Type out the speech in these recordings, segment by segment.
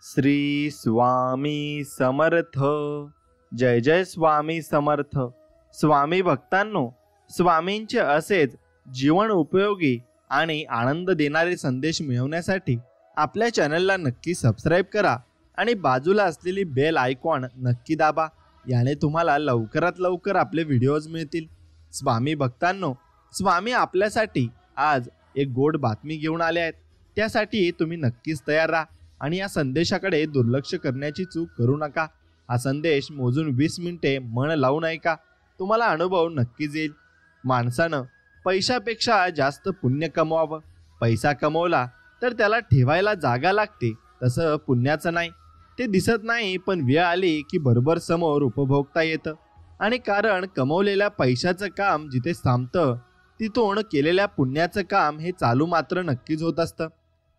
श्री स्वामी समर्थ. जय जय स्वामी समर्थ. स्वामी भक्तांनो, स्वामींचे असेच जीवन उपयोगी आणि आनंद देणारे संदेश मिळवण्यासाठी आपल्या चॅनलला नक्की सबस्क्राईब करा आणि बाजूला असलेली बेल आयकॉन नक्की दाबा. याने तुम्हाला लवकरात लवकर आपले व्हिडिओज मिळतील. स्वामी भक्तांनो, स्वामी आपल्यासाठी आज एक गोड बातमी घेऊन आले आहेत. त्यासाठी तुम्ही नक्कीच तयार राहा आणि या संदेशाकडे दुर्लक्ष करण्याची चूक करू नका. हा संदेश मोजून 20 मिनिटे मन लावून ऐका. तुम्हाला अनुभव नक्कीच येईल. माणसानं पैशापेक्षा जास्त पुण्य कमवावं. पैसा कमवला तर त्याला ठेवायला जागा लागते, तसं पुण्याचं नाही. ते दिसत नाही, पण वेळ आली की बरोबर समोर उपभोगता येतं. आणि कारण कमवलेल्या पैशाचं काम जिथे थांबतं, तिथून केलेल्या पुण्याचं काम हे चालू मात्र नक्कीच होत असतं.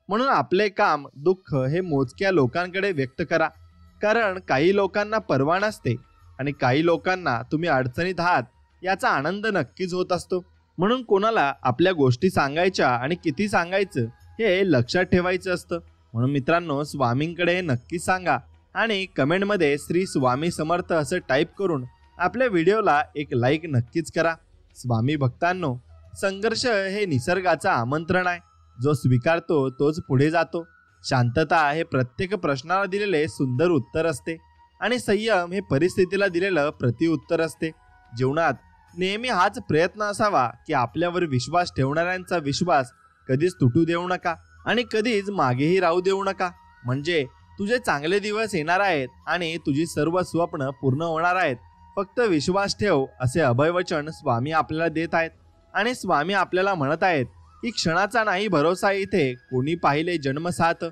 म्हणून आपले काम दुःख हे मोजक्या लोकांकडे व्यक्त करा. कारण काही लोकांना पर्वा नसते आणि काही लोकांना तुम्ही अडचणीत आहात याचा आनंद नक्कीच होत असतो. म्हणून कोणाला आपल्या गोष्टी सांगायच्या आणि किती सांगायचं हे लक्षात ठेवायचं असतं. म्हणून मित्रांनो, स्वामींकडे नक्की सांगा आणि कमेंटमध्ये श्री स्वामी समर्थ असं टाईप करून आपल्या व्हिडिओला एक लाईक नक्कीच करा. स्वामी भक्तांनो, संघर्ष हे निसर्गाचं आमंत्रण आहे. जो स्वीकारतो तोच पुढे जातो. शांतता हे प्रत्येक प्रश्नाला दिलेले सुंदर उत्तर असते आणि संयम हे परिस्थितीला दिलेलं प्रतिउत्तर असते. जीवनात नेहमी हाच प्रयत्न असावा की आपल्यावर विश्वास ठेवणाऱ्यांचा विश्वास कधीच तुटू देऊ नका आणि कधीच मागेही राहू देऊ नका. म्हणजे तुझे चांगले दिवस येणार आहेत आणि तुझी सर्व स्वप्न पूर्ण होणार आहेत. फक्त विश्वास ठेव, असे अभयवचन स्वामी आपल्याला देत आहेत. आणि स्वामी आपल्याला म्हणत आहेत की क्षणाचा नाही भरोसा इथे, कोणी पाहिले जन्मसाथ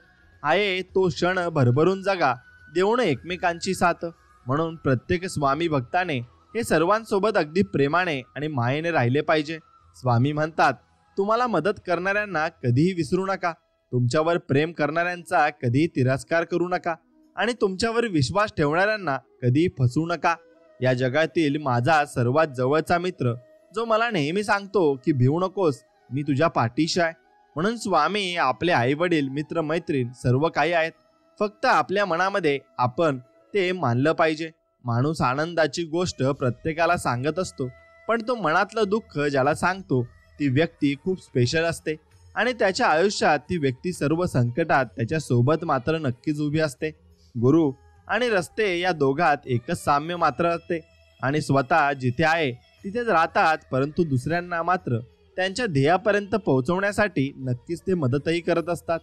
आहे तो क्षण भरभरून जगा, देऊन एकमेकांची साथ. म्हणून प्रत्येक स्वामी भक्ताने हे सर्वांसोबत अगदी प्रेमाने आणि मायेने राहिले पाहिजे. स्वामी म्हणतात, तुम्हाला मदत करणाऱ्यांना कधीही विसरू नका, तुमच्यावर प्रेम करणाऱ्यांचा कधीही तिरस्कार करू नका आणि तुमच्यावर विश्वास ठेवणाऱ्यांना कधीही फसवू नका. या जगातील माझा सर्वात जवळचा मित्र, जो मला नेहमी सांगतो की भिवू नकोस, मी तुझ्या पाठीशी आहे. म्हणून स्वामी आपले आई वडील, मित्र मैत्रीण सर्व काही आहेत. फक्त आपल्या मनामध्ये आपण ते मानलं पाहिजे. माणूस आनंदाची गोष्ट प्रत्येकाला सांगत असतो, पण तो मनातलं दुःख ज्याला सांगतो ती व्यक्ती खूप स्पेशल असते आणि त्याच्या आयुष्यात ती व्यक्ती सर्व संकटात त्याच्या सोबत मात्र नक्कीच उभी असते. गुरु आणि रस्ते या दोघात एकच साम्य मात्र असते आणि स्वतः जिथे आहे तिथेच राहतात, परंतु दुसऱ्यांना मात्र त्यांच्या ध्येयापर्यंत पोहोचवण्यासाठी नक्कीच ते मदतही करत असतात.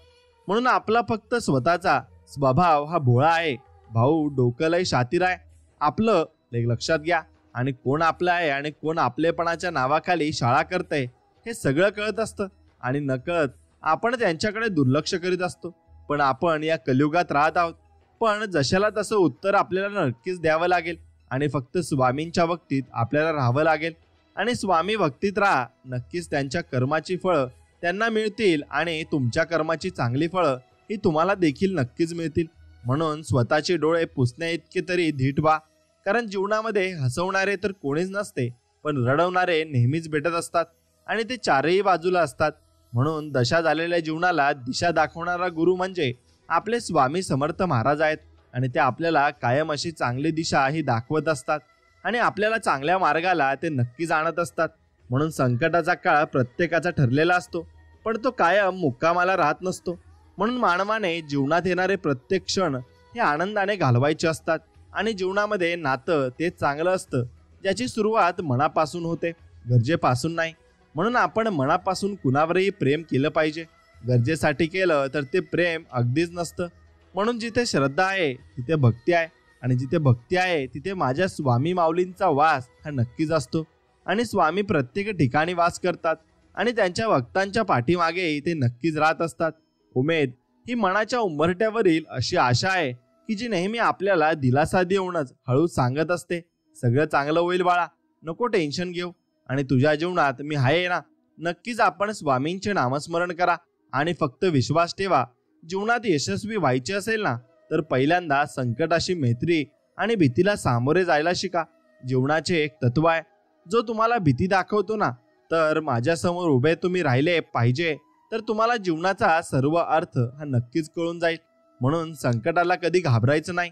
म्हणून आपला फक्त स्वतःचा स्वभाव हा भोळा आहे. भाऊ डोकं लय शातीर आहे आपलं, लक्षात घ्या. आणि कोण आपलं आहे आणि कोण आपलेपणाच्या नावाखाली शाळा करतंय हे सगळं कळत असतं आणि नकळत आपण त्यांच्याकडे दुर्लक्ष करीत असतो. पण आपण या कलियुगात राहत आहोत. पण जशाला तसं उत्तर आपल्याला नक्कीच द्यावं लागेल आणि फक्त स्वामींच्या भक्तीत आपल्याला राहावं लागेल. आणि स्वामी भक्तीत राहा, नक्कीच त्यांच्या कर्माची फळं त्यांना मिळतील आणि तुमच्या कर्माची चांगली फळं ही तुम्हाला देखील नक्कीच मिळतील. म्हणून स्वतःचे डोळे पुसण्या इतके तरी धीट व्हा. कारण जीवनामध्ये हसवणारे तर कोणीच नसते, पण रडवणारे नेहमीच भेटत असतात आणि ते चारही बाजूला असतात. म्हणून दशा झालेल्या जीवनाला दिशा दाखवणारा गुरु म्हणजे आपले स्वामी समर्थ महाराज आहेत आणि ते आपल्याला कायम अशी चांगली दिशा ही दाखवत असतात आणि आपल्याला चांगल्या मार्गाला ते नक्कीच आणत असतात. म्हणून संकटाचा काळ प्रत्येकाचा ठरलेला असतो, पण तो कायम मुक्कामाला राहत नसतो. म्हणून मानवाने जीवनात येणारे प्रत्येक क्षण हे आनंदाने घालवायचे असतात आणि जीवनामध्ये नातं तेच चांगलं असतं ज्याची सुरुवात मनापासून होते, गरजेपासून नाही. म्हणून आपण मनापासून कुणावरही प्रेम केलं पाहिजे. गरजेसाठी केलं तर ते प्रेम अगदीच नसतं. म्हणून जिथे श्रद्धा आहे तिथे भक्ती आहे आणि जिथे भक्ती आहे तिथे माझ्या स्वामी माऊलींचा वास हा नक्कीच असतो. आणि स्वामी प्रत्येक ठिकाणी वास करतात आणि त्यांच्या भक्तांच्या पाठीमागे ते नक्कीच राहत असतात. उमेद ही मनाच्या उंबरठ्यावरील अशी आशा आहे की जी नेहमी आपल्याला दिलासा देऊनच हळूच सांगत असते, सगळं चांगलं होईल बाळा, नको टेन्शन घेऊ आणि तुझ्या जीवनात मी आहे ना. नक्कीच आपण स्वामींचे नामस्मरण करा आणि फक्त विश्वास ठेवा. जीवनात यशस्वी व्हायचे असेल ना, तर पहिल्यांदा संकटाशी मैत्री आणि भीतीला सामोरे जायला शिका. जीवनाचे एक तत्व आहे, जो तुम्हाला भीती दाखवतो ना, तर माझ्यासमोर उभे तुम्ही राहिले पाहिजे तर तुम्हाला जीवनाचा सर्व अर्थ हा नक्कीच कळून जाईल. म्हणून संकटाला कधी घाबरायचं नाही,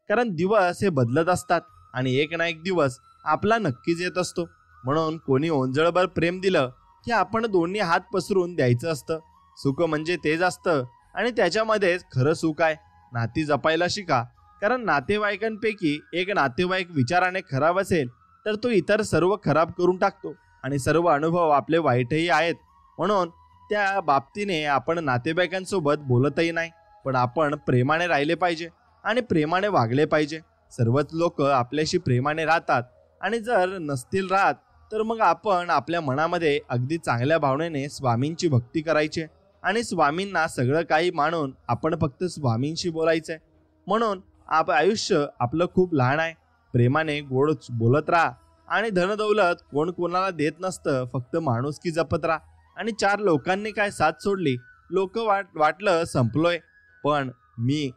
कारण दिवस हे बदलत असतात आणि एक ना एक दिवस आपला नक्कीच येत असतो. म्हणून कोणी ओंजळभर प्रेम दिलं की आपण दोन्ही हात पसरून द्यायचं असतं. सुख म्हणजे तेच असतं आणि त्याच्यामध्येच खरं सुख आहे. नाती जपायला शिका, कारण नातेवाईकांपैकी एक नातेवाईक विचाराने खराब असेल तर तो इतर सर्व खराब करून टाकतो आणि सर्व अनुभव आपले वाईटही आहेत. म्हणून त्या बाबतीने आपण नातेवाईकांसोबत बोलतही नाही, पण आपण प्रेमाने राहिले पाहिजे आणि प्रेमाने वागले पाहिजे. सर्वच लोक आपल्याशी प्रेमाने राहतात आणि जर नसतील राहत तर मग आपण आपल्या मनामध्ये अगदी चांगल्या भावनेने स्वामींची भक्ती करायची आणि स्वामींना सगळं काही मानून आपण फक्त स्वामींशी बोलायचंय. म्हणून आयुष्य आपलं खूप लहान आहे. प्रेमाने गोड बोलत राहा आणि धनदौलत कोण कोणाला देत नसतं, फक्त माणुसकी जपत राहा. आणि 4 लोकांनी काय साथ सोडली, लोक वाटलं संपलोय, पण मी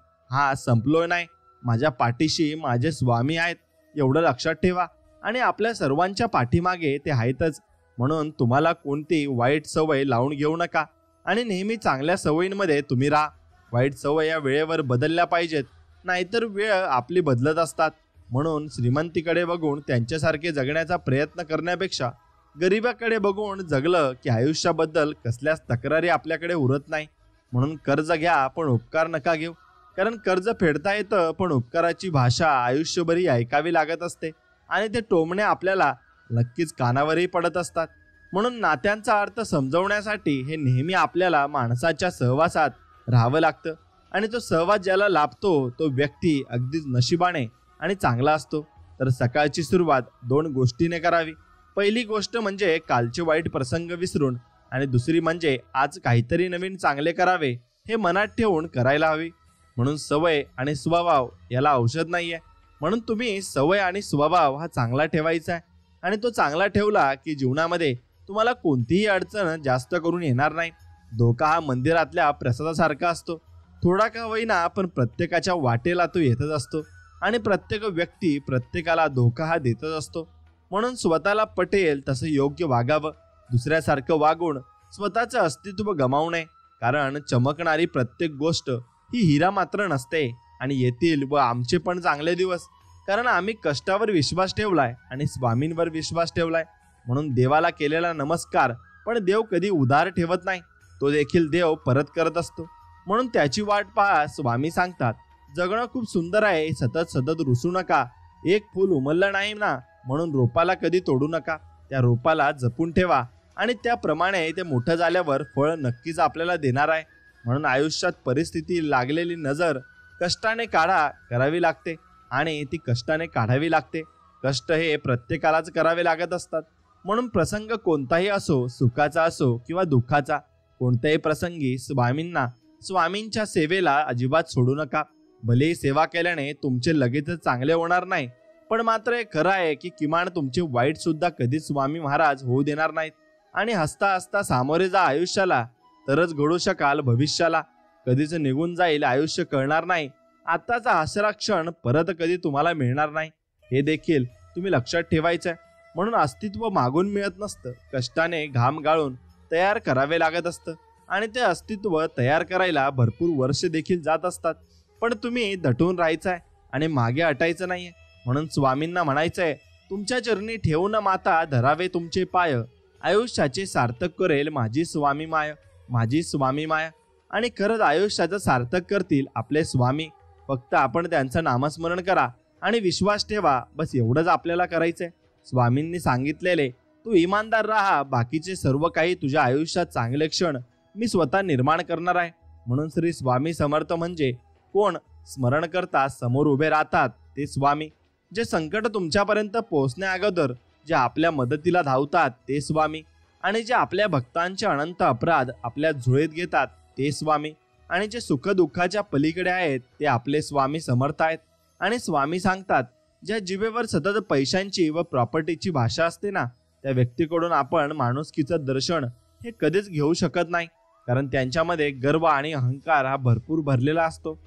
संपलोय नाही. माझ्या पाठीशी माझे स्वामी आहेत, एवढं लक्षात ठेवा. आणि आपल्या सर्वांच्या पाठीमागे ते आहेतच. म्हणून तुम्हाला कोणती वाईट सवय लावून घेऊ नका आणि नेहमी चांगल्या सवयींमध्ये तुम्ही राहा. वाईट सवय या वेळेवर बदलल्या पाहिजेत, नाहीतर वेळ आपली बदलत असतात. म्हणून श्रीमंतीकडे बघून त्यांच्यासारखे जगण्याचा प्रयत्न करण्यापेक्षा गरिबाकडे बघून जगलं की आयुष्याबद्दल कसल्याच तक्रारी आपल्याकडे उरत नाही. म्हणून कर्ज घ्या पण उपकार नका घेऊ, कारण कर्ज फेडता येतं पण उपकाराची भाषा आयुष्यभरी ऐकावी लागत असते आणि ते टोमणे आपल्याला नक्कीच कानावरही पडत असतात. म्हणून नात्यांचा अर्थ समजवण्यासाठी हे नेहमी आपल्याला माणसाच्या सहवासात राहावं लागतं आणि तो सहवास ज्याला लाभतो तो व्यक्ती अगदीच नशिबाने आणि चांगला असतो. तर सकाळची सुरुवात 2 गोष्टीने करावी. पहिली गोष्ट म्हणजे कालचे वाईट प्रसंग विसरून आणि दुसरी म्हणजे आज काहीतरी नवीन चांगले करावे हे मनात ठेवून करायला हवी. म्हणून सवय आणि स्वभाव याला औषध नाहीये. म्हणून तुम्ही सवय आणि स्वभाव हा चांगला ठेवायचा आहे आणि तो चांगला ठेवला की जीवनामध्ये तुम्हाला कोणतीही अडचण जास्त करून येणार नाही. धोका हा मंदिरातल्या प्रसादासारखा असतो, थोडा का होईना पण प्रत्येकाच्या वाटेला तो येतच असतो आणि प्रत्येक व्यक्ती प्रत्येकाला धोका हा देतच असतो. म्हणून स्वतःला पटेल तसं योग्य वागावं, दुसऱ्यासारखं वागून स्वतःचं अस्तित्व गमावू नये. कारण चमकणारी प्रत्येक गोष्ट ही हिरा मात्र नसते आणि येतील व आमचे पण चांगले दिवस, कारण आम्ही कष्टावर विश्वास ठेवलाय आणि स्वामींवर विश्वास ठेवलाय. म्हणून देवाला केलेला नमस्कार पण देव कधी उधार ठेवत नाही, तो देखील देव परत करत असतो. म्हणून त्याची वाट पहा. स्वामी सांगतात, जगणं खूप सुंदर आहे, सतत सतत रुसू नका. एक फूल उमललं नाही ना म्हणून रोपाला कधी तोडू नका, त्या रोपाला जपून ठेवा आणि त्याप्रमाणे ते मोठं झाल्यावर फळ नक्कीच आपल्याला देणार आहे. म्हणून आयुष्यात परिस्थिती लागलेली नजर कष्टाने करावी लागते आणि ती कष्टाने काढावी लागते. कष्ट हे प्रत्येकालाच करावे लागत असतात. म्हणून प्रसंग कोणताही असो, सुखाचा असो किंवा दुःखाचा, कोणत्याही प्रसंगी स्वामींच्या सेवेला अजिबात सोडू नका. भलेही सेवा केल्याने तुमचे लगेचच चांगले होणार नाही, पण मात्र हे खरं आहे की किमान तुमचे वाईट सुद्धा कधीच स्वामी महाराज होऊ देणार नाहीत. आणि हसता हसता सामोरे जा आयुष्याला, तरच घडू शकाल भविष्याला. कधीच निघून जाईल आयुष्य कळणार नाही. आताचा हसरा क्षण परत कधी तुम्हाला मिळणार नाही, हे देखील तुम्ही लक्षात ठेवायचं. म्हणून अस्तित्व मागून मिळत नसतं, कष्टाने घाम गाळून तयार करावे लागत असतं आणि ते अस्तित्व तयार करायला भरपूर वर्ष देखील जात असतात. पण तुम्ही दटून राहायचंय आणि मागे हटायचं नाहीये. म्हणून स्वामींना म्हणायचंय, तुमच्या चरणी ठेवून माता धरावे तुमचे पाय, आयुष्याचे सार्थक करेल माझी स्वामी माय, माझी स्वामी माया. आणि खरंच आयुष्याचं सार्थक करतील आपले स्वामी. फक्त आपण त्यांचं नामस्मरण करा आणि विश्वास ठेवा, बस एवढंच आपल्याला करायचंय. स्वामींनी सांगितलेले, तू इमानदार राहा, बाकीचे सर्व काही तुझ्या आयुष्यात चांगले क्षण मी स्वतः निर्माण करणार आहे. म्हणून श्री स्वामी समर्थ म्हणजे कोण? स्मरण करता समोर उभे राहतात ते स्वामी. जे संकट तुमच्यापर्यंत पोहोचण्या अगोदर जे आपल्या मदतीला धावतात ते स्वामी. आणि जे आपल्या भक्तांचे अनंत अपराध आपल्या झुळीत घेतात ते स्वामी. आणि जे सुखदुःखाच्या पलीकडे आहेत ते आपले स्वामी समर्थ आहेत. आणि स्वामी सांगतात, ज्या जिभेवर सतत पैशांची व प्रॉपर्टीची भाषा असते ना, त्या व्यक्तीकडून आपण माणुसकीचं दर्शन हे कधीच घेऊ शकत नाही, कारण त्यांच्यामध्ये गर्व आणि अहंकार हा भरपूर भरलेला असतो.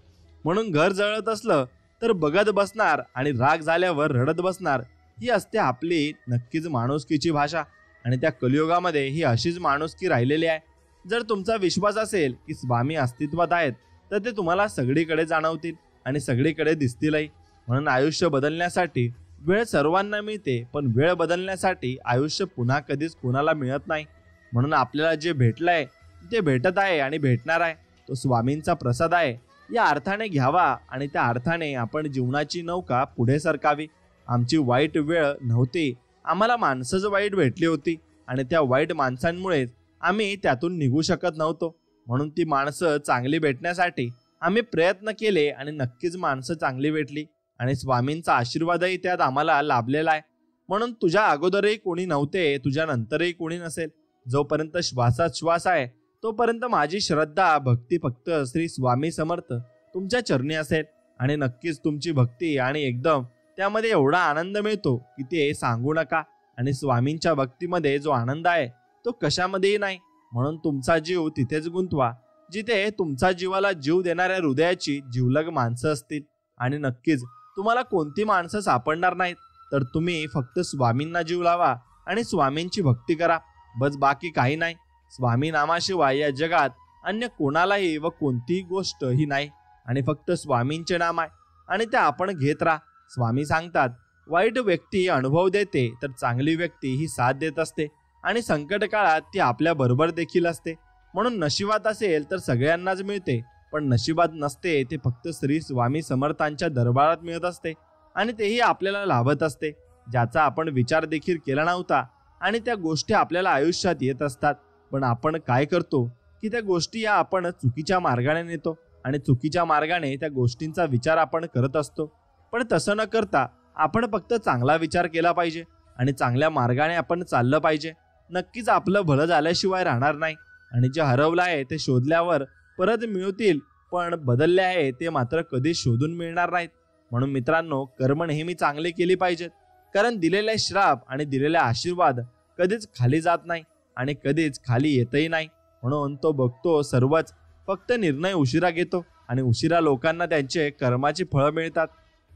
म्हणून घर जळत असलं तर बघत बसणार आणि राग झाल्यावर रडत बसणार, ही असते आपली नक्कीच माणुसकीची भाषा. आणि त्या कलियुगामध्ये ही अशीच माणुसकी राहिलेली आहे. जर तुमचा विश्वास असेल की स्वामी अस्तित्वात आहेत तर ते तुम्हाला सगळीकडे जाणवतील आणि सगळीकडे दिसतीलही. म्हणून आयुष्य बदलण्यासाठी वेळ सर्वांना मिळते, पण वेळ बदलण्यासाठी आयुष्य पुन्हा कधीच कोणाला मिळत नाही. म्हणून आपल्याला जे भेटलंय ते भेटत आहे आणि भेटणार आहे, तो स्वामींचा प्रसाद आहे. या अर्थाने घ्यावा आणि त्या अर्थाने आपण जीवनाची नौका पुढे सरकावी. आमची वाईट वेळ नव्हती, आम्हाला माणसंच वाईट भेटली होती आणि त्या वाईट माणसांमुळेच आम्ही त्यातून निघू शकत नव्हतो. म्हणून ती माणसं चांगली भेटण्यासाठी आम्ही प्रयत्न केले आणि नक्कीच माणसं चांगली भेटली आणि स्वामींचा आशीर्वादही त्यात आम्हाला लाभलेला आहे. म्हणून तुझ्या अगोदरही कोणी नव्हते, तुझ्या नंतरही कोणी नसेल. जोपर्यंत श्वासात श्वास आहे तोपर्यंत माझी श्रद्धा भक्ती फक्त श्री स्वामी समर्थ तुमच्या चरणी असेल. आणि नक्कीच तुमची भक्ती आणि एकदम त्यामध्ये एवढा आनंद मिळतो की ते सांगू नका. आणि स्वामींच्या भक्तीमध्ये जो आनंद आहे तो कशामध्येही नाही. म्हणून तुमचा जीव तिथेच गुंतवा जिथे तुमचा जीवाला जीव देणाऱ्या हृदयाची जीवलग माणसं असतील. आणि नक्कीच तुम्हाला कोणती माणसं सापडणार नाहीत, तर तुम्ही फक्त स्वामींना जीव लावा आणि स्वामींची भक्ती करा, बस बाकी काही नाही. स्वामी नामाशिवाय या जगात अन्य कोणालाही व कोणतीही गोष्ट ही नाही आणि फक्त स्वामींचे नाम आहे आणि ते आपण घेत राहा. स्वामी सांगतात, वाईट व्यक्ती अनुभव देते तर चांगली व्यक्ती ही साथ देत असते आणि संकट काळात ती आपल्या बरोबर देखील असते. म्हणून नशिबात असेल तर सगळ्यांनाच मिळते, पण नशिबात नसते ते फक्त श्री स्वामी समर्थांच्या दरबारात मिळत असते आणि तेही आपल्याला लाभत असते, ज्याचा आपण विचार देखील केला नव्हता. आणि त्या गोष्टी आपल्याला आयुष्यात येत असतात, पण आपण काय करतो की त्या गोष्टी या आपण चुकीच्या मार्गाने नेतो आणि चुकीच्या मार्गाने त्या गोष्टींचा विचार आपण करत असतो. पण तसं न करता आपण फक्त चांगला विचार केला पाहिजे आणि चांगल्या मार्गाने आपण चाललं पाहिजे. नक्कीच आपलं भलं झाल्याशिवाय राहणार नाही आणि जे हरवलं आहे ते शोधल्यावर परत मिळतील, पण बदलले आहे ते मात्र कधीच शोधून मिळणार नाहीत. म्हणून मित्रांनो, कर्म नेहमी चांगले केली पाहिजेत, कारण दिलेले श्राप आणि दिलेले आशीर्वाद कधीच खाली जात नाही आणि कधीच खाली येतही नाही. म्हणून तो बघतो सर्वच, फक्त निर्णय उशिरा घेतो आणि उशिरा लोकांना त्यांचे कर्माची फळं मिळतात.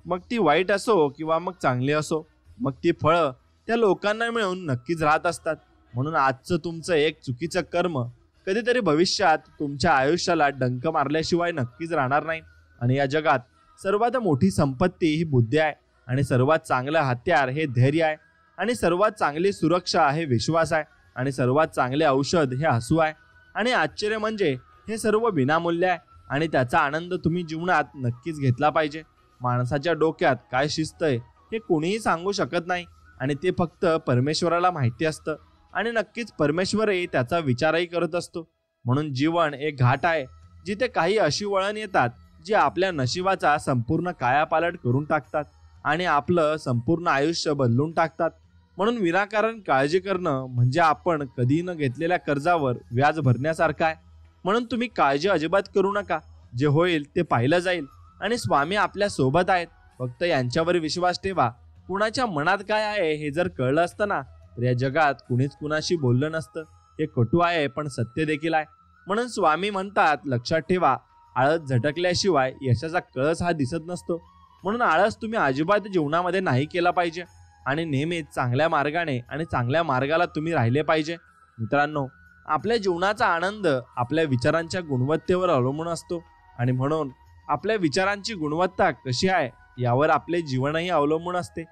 मग ती वाईट असो किंवा मग चांगली असो, मग ती फळं त्या लोकांना मिळून नक्कीच राहत असतात. म्हणून आजचं तुमचं एक चुकीचं कर्म कधीतरी भविष्यात तुमच्या आयुष्याला डंक मारल्याशिवाय नक्कीच राहणार नाही. आणि या जगात सर्वात मोठी संपत्ती ही बुद्धी आहे आणि सर्वात चांगलं हत्यार हे धैर्य आहे आणि सर्वात चांगली सुरक्षा हे विश्वास आहे आणि सर्वात चांगले औषध हे हसू आहे. आणि आश्चर्य म्हणजे हे सर्व विनामूल्य आहे आणि त्याचा आनंद तुम्ही जीवनात नक्कीच घेतला पाहिजे. माणसाच्या डोक्यात काय शिस्त आहे हे कोणीही सांगू शकत नाही आणि ते फक्त परमेश्वराला माहिती असतं आणि नक्कीच परमेश्वरही त्याचा विचारही करत असतो. म्हणून जीवन एक घाट आहे जिथे काही अशी वळण येतात जी आपल्या नशिबाचा संपूर्ण कायापालट करून टाकतात आणि आपलं संपूर्ण आयुष्य बदलून टाकतात. म्हणून विनाकारण काळजी करणं म्हणजे आपण कधी न घेतलेल्या कर्जावर व्याज भरण्यासारखं आहे. म्हणून तुम्ही काळजी अजिबात करू नका, जे होईल ते पाहिलं जाईल आणि स्वामी आपल्या सोबत आहेत. फक्त यांच्यावर विश्वास ठेवा. कुणाच्या मनात काय आहे हे जर कळलं असतं ना, तर या जगात कुणीच कुणाशी बोललं नसतं. हे कटू आहे पण सत्य देखील आहे. म्हणून स्वामी म्हणतात, लक्षात ठेवा, आळस झटकल्याशिवाय यशाचा कळस हा दिसत नसतो. म्हणून आळस तुम्ही अजिबात जीवनामध्ये नाही केला पाहिजे आणि नेहमीच चांगल्या मार्गाने आणि चांगल्या मार्गाला तुम्ही राहिले पाहिजे. मित्रांनो, आपल्या जीवनाचा आनंद आपल्या विचारांच्या गुणवत्तेवर अवलंबून असतो आणि म्हणून आपल्या विचारांची गुणवत्ता कशी आहे यावर आपले जीवनही अवलंबून असते.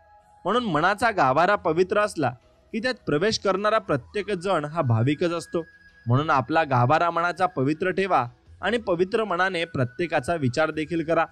म्हणून मनाचा गाभारा पवित्र असला की त्यात प्रवेश करणारा प्रत्येक जण हा भाविकच असतो. म्हणून आपला गाभारा मनाचा पवित्र ठेवा आणि पवित्र मनाने प्रत्येकाचा विचार देखील करा.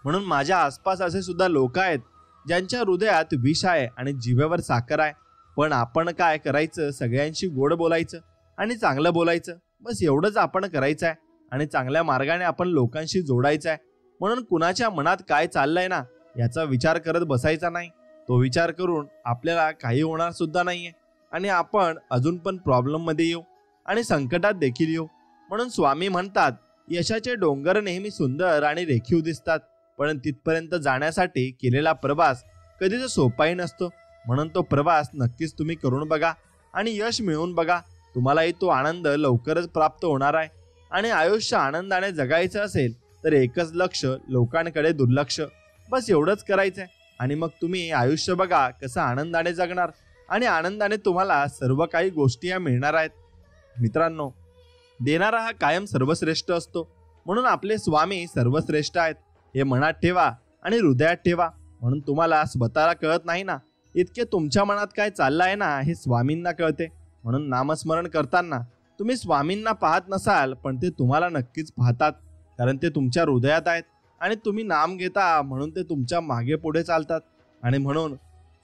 म्हणून माझ्या आसपास असे सुद्धा लोक आहेत ज्यांच्या हृदयात विष आहे आणि जिभेवर साखर आहे, पण आपण काय करायचं, सगळ्यांशी गोड बोलायचं आणि चांगलं बोलायचं, बस एवढंच आपण करायचं आहे आणि चांगल्या मार्गाने आपण लोकांशी जोडायचं आहे. म्हणून कुणाच्या मनात काय चाललंय ना याचा विचार करत बसायचा नाही. तो विचार करून आपल्याला काही होणार सुद्धा नाहीये आणि आपण अजून पण प्रॉब्लेममध्ये येऊ आणि संकटात देखील येऊ. म्हणून स्वामी म्हणतात, यशाचे डोंगर नेहमी सुंदर आणि रेखीव दिसतात, पण तिथपर्यंत जाण्यासाठी केलेला प्रवास कधीच सोपाही नसतो. म्हणून तो प्रवास नक्कीच तुम्ही करून बघा आणि यश मिळवून बघा. तुम्हालाही तो आनंद लवकरच प्राप्त होणार आहे. आणि आयुष्य आनंदाने जगायचं असेल तर एकच लक्ष, लोकांकडे दुर्लक्ष, बस एवढंच करायचंय. आणि मग तुम्ही आयुष्य बघा कसं आनंदाने जगणार आणि आनंदाने तुम्हाला सर्व काही गोष्टी या मिळणार आहेत. मित्रांनो, देणारा हा कायम सर्वश्रेष्ठ असतो म्हणून आपले स्वामी सर्वश्रेष्ठ आहेत हे मनात ठेवा आणि हृदयात ठेवा. म्हणून तुम्हाला स्वतःला कळत नाही ना, इतके तुमच्या मनात काय चाललं आहे ना हे स्वामींना कळते. म्हणून नामस्मरण करताना तुम्ही स्वामींना पाहत नसाल, पण ते तुम्हाला नक्कीच पाहतात, कारण ते तुमच्या हृदयात आहेत आणि तुम्ही नाम घेता म्हणून ते तुमच्या मागे पुढे चालतात. आणि म्हणून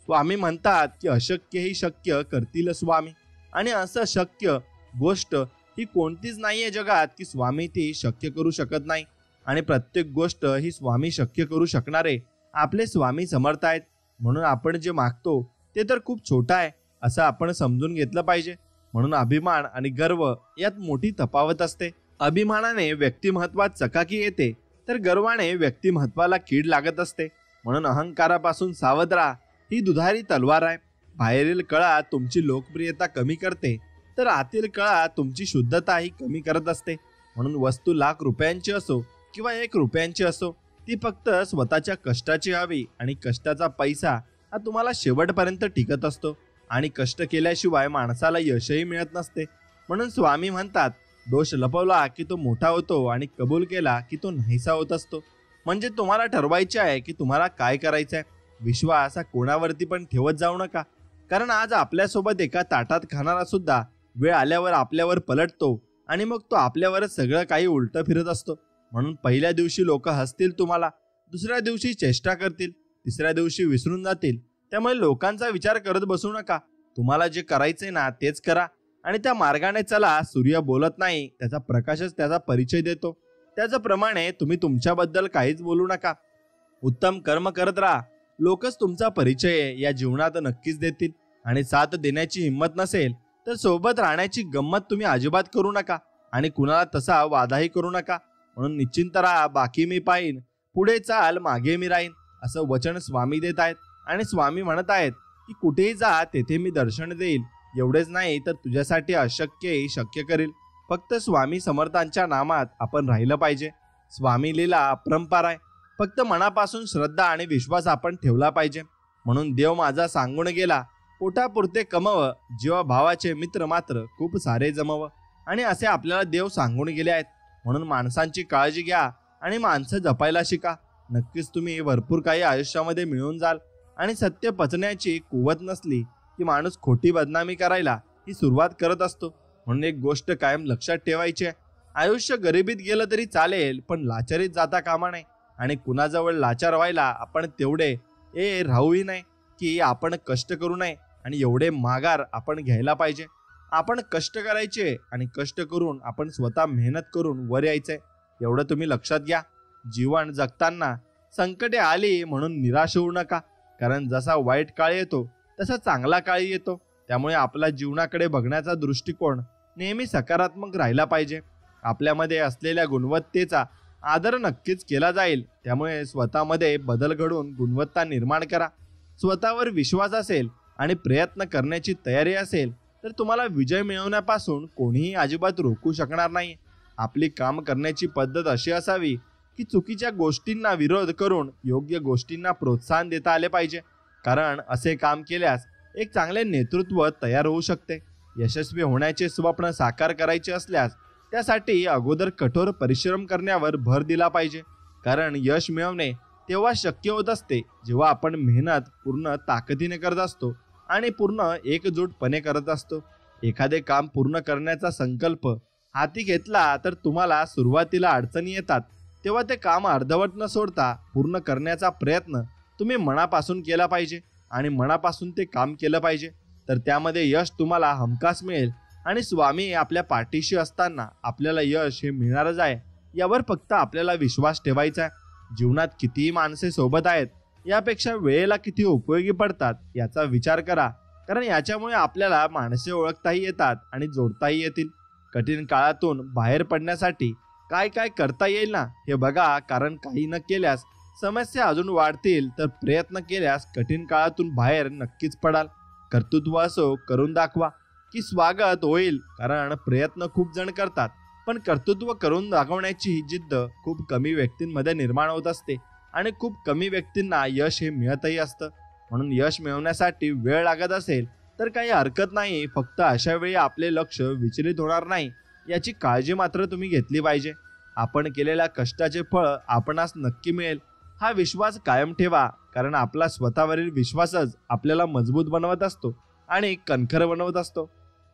स्वामी म्हणतात की अशक्य ही शक्य करतील स्वामी. आणि असं शक्य गोष्ट ही कोणतीच नाहीये जगात की स्वामी ती शक्य करू शकत नाही. आणि प्रत्येक गोष्ट ही स्वामी शक्य करू शकणारे आपले स्वामी समर्थ आहेत. म्हणून आपण जे मागतो ते तर खूप छोटं आहे असं आपण समजून घेतलं पाहिजे. म्हणून अभिमान आणि गर्व यात मोठी तफावत असते. अभिमानाने व्यक्तिमत्वात चकाकी येते, तर गर्वाने व्यक्तिमत्वाला कीड लागत असते. म्हणून अहंकारापासून सावध राहा, ही दुधारी तलवार आहे. बाहेरील कळा तुमची लोकप्रियता कमी करते, तर आतील कळा तुमची शुद्धता ही कमी करत असते. म्हणून वस्तू लाख रुपयांची असो किंवा 1 रुपयांची असो, ती फक्त स्वतःच्या कष्टाची हवी. आणि कष्टाचा पैसा हा तुम्हाला शेवटपर्यंत टिकत असतो. आणि कष्ट केल्याशिवाय माणसाला यशही मिळत नसते. म्हणून स्वामी म्हणतात, दोष लपवला की तो मोठा होतो आणि कबूल केला की तो नाहीसा होत असतो. म्हणजे तुम्हाला ठरवायचे आहे की तुम्हाला काय करायचं आहे. विश्वास हा कोणावरती पण ठेवत जाऊ नका, कारण आज आपल्यासोबत एका ताटात खाणारा सुद्धा वेळ आल्यावर आपल्यावर पलटतो आणि मग तो आपल्यावरच सगळं काही उलटं फिरत असतो. म्हणून पहिल्या दिवशी लोक हसतील तुम्हाला, दुसऱ्या दिवशी चेष्टा करतील, तिसऱ्या दिवशी विसरून जातील. त्यामुळे लोकांचा विचार करत बसू नका. तुम्हाला जे करायचंय ना तेच करा आणि त्या मार्गाने चला. सूर्य बोलत नाही, त्याचा प्रकाशच त्याचा परिचय देतो. त्याचप्रमाणे तुम्ही तुमच्याबद्दल काहीच बोलू नका. उत्तम कर्म करत राहा. लोकच तुमचा परिचय या जीवनात नक्कीच देतील. आणि साथ देण्याची हिंमत नसेल तर सोबत राहण्याची गंमत तुम्ही अजिबात करू नका. आणि कुणाला तसा वादाही करू नका. म्हणून निश्चिंत राहा, बाकी मी पाहीन, पुढे चाल मागे मी राहीन, असं वचन स्वामी देत आहेत. आणि स्वामी म्हणत आहेत की कुठेही जा तेथे मी दर्शन देईल. एवढेच नाही तर तुझ्यासाठी अशक्यही शक्य करेल. फक्त स्वामी समर्थांच्या नामात आपण राहिलं पाहिजे. स्वामी लीला अपरंपार आहे. फक्त मनापासून श्रद्धा आणि विश्वास आपण ठेवला पाहिजे. म्हणून देव माझा सांगून गेला, पोटापुरते कमव, जीवा भावाचे मित्र मात्र खूप सारे जमव. आणि असे आपल्याला देव सांगून गेले आहेत. म्हणून माणसांची काळजी घ्या आणि माणसं जपायला शिका. नक्कीच तुम्ही भरपूर काही आयुष्यामध्ये मिळून जाल. आणि सत्य पचण्याची कुवत नसली की माणूस खोटी बदनामी करायला ही सुरुवात करत असतो. म्हणून एक गोष्ट कायम लक्षात ठेवायची आहे, आयुष्य गरिबीत गेलं तरी चालेल, पण लाचारीत जाता कामा नये. आणि कुणाजवळ लाचार व्हायला आपण तेवढे राहूही नाही की आपण कष्ट करू नये. आणि एवढे माघार आपण घ्यायला पाहिजे. आपण कष्ट करायचे आणि कष्ट करून आपण स्वतः मेहनत करून वर यायचंय, एवढं तुम्ही लक्षात घ्या. जीवन जगताना संकटे आली म्हणून निराश होऊ नका, कारण जसा वाईट काळ येतो तसा चांगला काळ येतो. त्यामुळे आपला जीवनाकडे बघण्याचा दृष्टिकोन नेहमी सकारात्मक राहिला पाहिजे. आपल्यामध्ये असलेल्या गुणवत्तेचा आदर नक्कीच केला जाईल. त्यामुळे स्वतःमध्ये बदल घडवून गुणवत्ता निर्माण करा. स्वतःवर विश्वास असेल आणि प्रयत्न करण्याची तयारी असेल तर तुम्हाला विजय मिळवण्यापासून कोणीही अजिबात रोखू शकणार नाही. आपली काम करण्याची पद्धत अशी असावी की चुकीच्या गोष्टींना विरोध करून योग्य गोष्टींना प्रोत्साहन देता आले पाहिजे. कारण असे काम केल्यास एक चांगले नेतृत्व तयार होऊ शकते. यशस्वी होण्याचे स्वप्न साकार करायचे असल्यास त्यासाठी अगोदर कठोर परिश्रम करण्यावर भर दिला पाहिजे. कारण यश मिळवणे तेव्हा शक्य होत असते जेव्हा आपण मेहनत पूर्ण ताकदीने करत असतो आणि पूर्ण एकजूटपणे करत असतो. एखादे काम पूर्ण करण्याचा संकल्प हाती घेतला तर तुम्हाला सुरुवातीला अडचणी येतात, तेव्हा ते काम अर्धवट न सोडता पूर्ण करण्याचा प्रयत्न तुम्ही मनापासून केला पाहिजे. आणि मनापासून ते काम केलं पाहिजे, तर त्यामध्ये यश तुम्हाला हमखास मिळेल. आणि स्वामी आपल्या पाठीशी असताना आपल्याला यश हे मिळणारच आहे, यावर फक्त आपल्याला विश्वास ठेवायचा आहे. जीवनात कितीही माणसे सोबत आहेत, यापेक्षा वेळेला किती उपयोगी पडतात याचा विचार करा. कारण याच्यामुळे आपल्याला माणसे ओळखताही येतात आणि जोडताही येतील. कठीण काळातून बाहेर पडण्यासाठी काय काय करता येईल ना हे बघा. कारण काही न केल्यास समस्या अजून वाढतील, तर प्रयत्न केल्यास कठीण काळातून बाहेर नक्कीच पडाल. कर्तृत्व असो करून दाखवा की स्वागत होईल. कारण प्रयत्न खूप जण करतात, पण कर्तृत्व करून दाखवण्याची ही जिद्द खूप कमी व्यक्तींमध्ये निर्माण होत असते आणि खूप कमी व्यक्तींना यश हे मिळतही असतं. म्हणून यश मिळवण्यासाठी वेळ लागत असेल तर काही हरकत नाही. फक्त अशा वेळी आपले लक्ष विचलित होणार नाही याची काळजी मात्र तुम्ही घेतली पाहिजे. आपण केलेल्या कष्टाचे फळ आपणास नक्की मिळेल हा विश्वास कायम ठेवा, कारण आपला स्वतःवरील विश्वासच आपल्याला मजबूत बनवत असतो आणि कणखर बनवत असतो.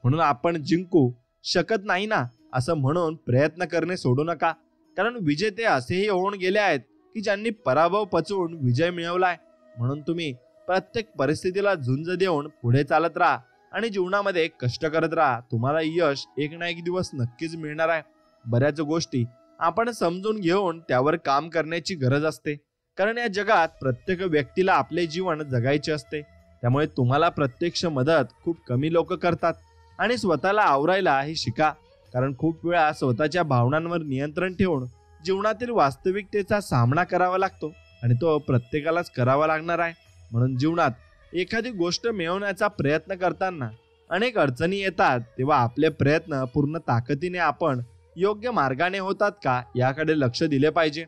म्हणून आपण जिंकू शकत नाही ना असं म्हणून प्रयत्न करणे सोडू नका, कारण विजेते असेही होऊन गेले आहेत की ज्यांनी पराभव पचवून विजय मिळवलाय. म्हणून तुम्ही प्रत्येक परिस्थितीला झुंज देऊन पुढे चालत राहा आणि जीवनामध्ये कष्ट करत राहा. तुम्हाला यश एक ना एक दिवस नक्कीच मिळणार आहे. बऱ्याच गोष्टी आपण समजून घेऊन त्यावर काम करण्याची गरज असते, कारण या जगात प्रत्येक व्यक्तीला आपले जीवन जगायचे असते. त्यामुळे तुम्हाला प्रत्यक्ष मदत खूप कमी लोक करतात आणि स्वतःला आवरायला ही शिका, कारण खूप वेळा स्वतःच्या भावनांवर नियंत्रण ठेवून जीवनातील वास्तविकतेचा सामना करावा लागतो आणि तो प्रत्येकालाच करावा लागणार आहे. म्हणून जीवनात एखादी गोष्ट मिळवण्याचा प्रयत्न करताना अनेक अडचणी येतात, तेव्हा आपले प्रयत्न पूर्ण ताकदीने आपण योग्य मार्गाने होतात का याकडे लक्ष दिले पाहिजे.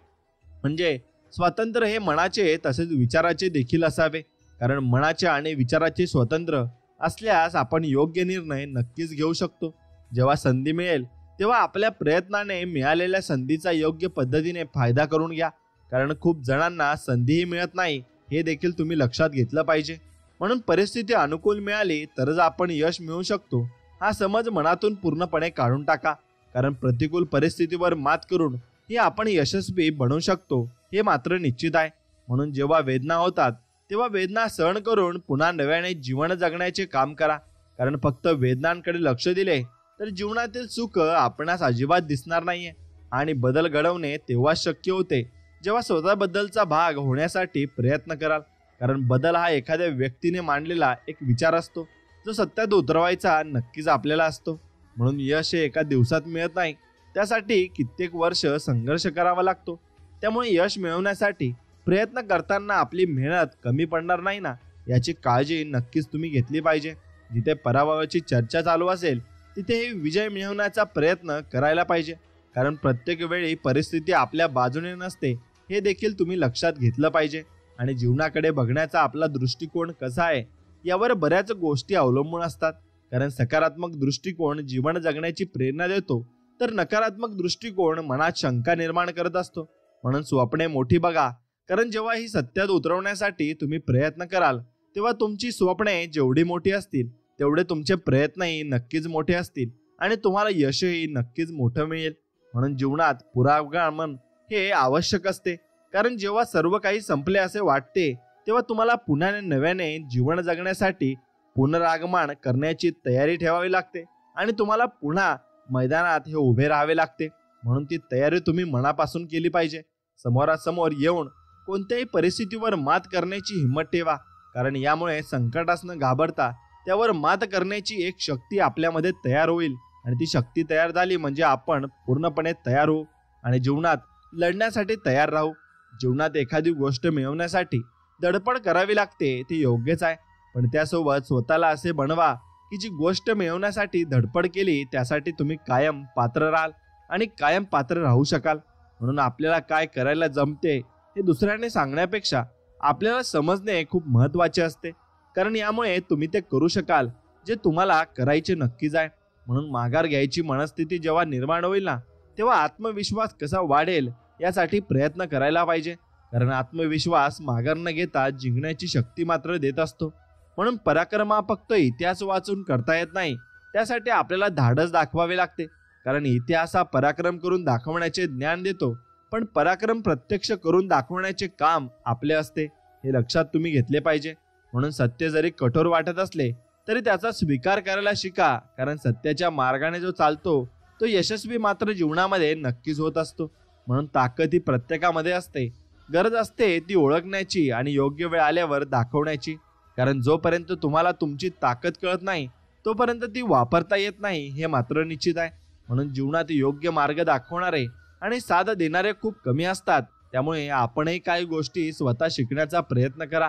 म्हणजे स्वातंत्र्य हे मनाचे तसेच विचाराचे देखील असावे, कारण मनाचे आणि विचाराचे स्वतंत्र असल्यास आपण योग्य निर्णय नक्कीच घेऊ शकतो. जेव्हा संधी मिळेल तेव्हा आपल्या प्रयत्नाने मिळालेल्या संधीचा योग्य पद्धतीने फायदा करून घ्या, कारण खूप जणांना संधीही मिळत नाही हे देखील तुम्ही लक्षात घेतलं पाहिजे. म्हणून परिस्थिती अनुकूल मिळाली तरच आपण यश मिळवू शकतो हा समज मनातून पूर्णपणे काढून टाका, कारण प्रतिकूल परिस्थितीवर मात करून ही आपण यशस्वी बनवू शकतो हे मात्र निश्चित आहे. म्हणून जेव्हा वेदना होतात तेव्हा वेदना सहन करून पुन्हा नव्याने जीवन जगण्याचे काम करा, कारण फक्त वेदनांकडे लक्ष दिले तर जीवनातील सुख आपणास अजिबात दिसणार नाहीये. आणि बदल घडवणे तेव्हाच शक्य होते जेव्हा स्वतःबद्दलचा भाग होण्यासाठी प्रयत्न कराल, कारण बदल हा एखाद्या व्यक्तीने मांडलेला एक विचार असतो जो सत्यात उतरवायचा नक्कीच आपल्याला असतो. म्हणून यश हे एका दिवसात मिळत नाही, त्यासाठी कित्येक वर्ष संघर्ष करावा लागतो. त्यामुळे यश मिळवण्यासाठी प्रयत्न करताना आपली मेहनत कमी पडणार नाही ना याची काळजी नक्कीच तुम्ही घेतली पाहिजे. जिथे पराभवाची चर्चा चालू असेल तिथे विजय मिळवण्याचा प्रयत्न करायला पाहिजे, कारण प्रत्येक वेळी परिस्थिती आपल्या बाजूने नसते हे देखील तुम्ही लक्षात घेतलं पाहिजे. आणि जीवनाकडे बघण्याचा आपला दृष्टिकोन कसा आहे यावर बऱ्याच गोष्टी अवलंबून असतात, कारण सकारात्मक दृष्टिकोन जीवन जगण्याची प्रेरणा देतो तर नकारात्मक दृष्टिकोन मनात शंका निर्माण करत असतो. म्हणून स्वप्ने मोठी बघा, कारण जेव्हा ही सत्यात उतरवण्यासाठी तुम्ही प्रयत्न कराल तेव्हा तुमची स्वप्ने जेवढी मोठी असतील तेवढे तुमचे प्रयत्नही नक्कीच मोठे असतील आणि तुम्हाला यशही नक्कीच मोठं मिळेल. म्हणून जीवनात पुनरागमन हे आवश्यक असते, कारण जेव्हा सर्व काही संपले असे वाटते तेव्हा तुम्हाला पुन्हा नव्याने जीवन जगण्यासाठी पुनरागमन करण्याची तयारी ठेवावी लागते आणि तुम्हाला पुन्हा मैदानात हे उभे राहावे लागते. म्हणून ती तयारी तुम्ही मनापासून केली पाहिजे. समोरासमोर येऊन कोणत्याही परिस्थितीवर मात करण्याची हिंमत ठेवा, कारण यामुळे संकटास न घाबरता त्यावर मात करण्याची एक शक्ती आपल्यामध्ये तयार होईल आणि ती शक्ती तयार झाली म्हणजे आपण पूर्णपणे तयार होऊ आणि जीवनात लढण्यासाठी तयार राहू. जीवनात एखादी गोष्ट मिळवण्यासाठी धडपड करावी लागते ते योग्यच आहे, पण त्यासोबत स्वतःला असे बनवा की जी गोष्ट मिळवण्यासाठी धडपड केली त्यासाठी तुम्ही कायम पात्र राहाल आणि कायम पात्र राहू शकाल. म्हणून आपल्याला काय करायला जमते हे दुसऱ्याने सांगण्यापेक्षा आपल्याला समजणे खूप महत्त्वाचे असते, कारण यामुळे तुम्ही ते करू शकाल जे तुम्हाला करायचे नक्कीच आहे. म्हणून माघार घ्यायची मनस्थिती जेव्हा निर्माण होईल ना तेव्हा आत्मविश्वास कसा वाढेल यासाठी प्रयत्न करायला पाहिजे, कारण आत्मविश्वास माघार न घेता जिंकण्याची शक्ती मात्र देत असतो. म्हणून पराक्रम हा फक्त इतिहास वाचून करता येत नाही, त्यासाठी आपल्याला धाडस दाखवावे लागते, कारण इतिहास हा पराक्रम करून दाखवण्याचे ज्ञान देतो, पण पराक्रम प्रत्यक्ष करून दाखवण्याचे काम आपले असते हे लक्षात तुम्ही घेतले पाहिजे. म्हणून सत्य जरी कठोर वाटत असले तरी त्याचा स्वीकार करायला शिका, कारण सत्याच्या मार्गाने जो चालतो तो यशस्वी मात्र जीवनामध्ये नक्कीच होत असतो. म्हणून ताकद ही प्रत्येकामध्ये असते, गरज असते ती ओळखण्याची आणि योग्य वेळ आल्यावर दाखवण्याची, कारण जोपर्यंत तुम्हाला तुमची ताकद कळत नाही तोपर्यंत ती वापरता येत नाही हे मात्र निश्चित आहे. म्हणून जीवनात योग्य मार्ग दाखवणारे आणि साथ देणारे खूप कमी असतात, त्यामुळे आपणही काही गोष्टी स्वतः शिकण्याचा प्रयत्न करा,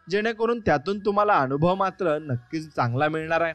जेणेकरून त्यातून तुम्हाला अनुभव मात्र नक्कीच चांगला मिळणार आहे.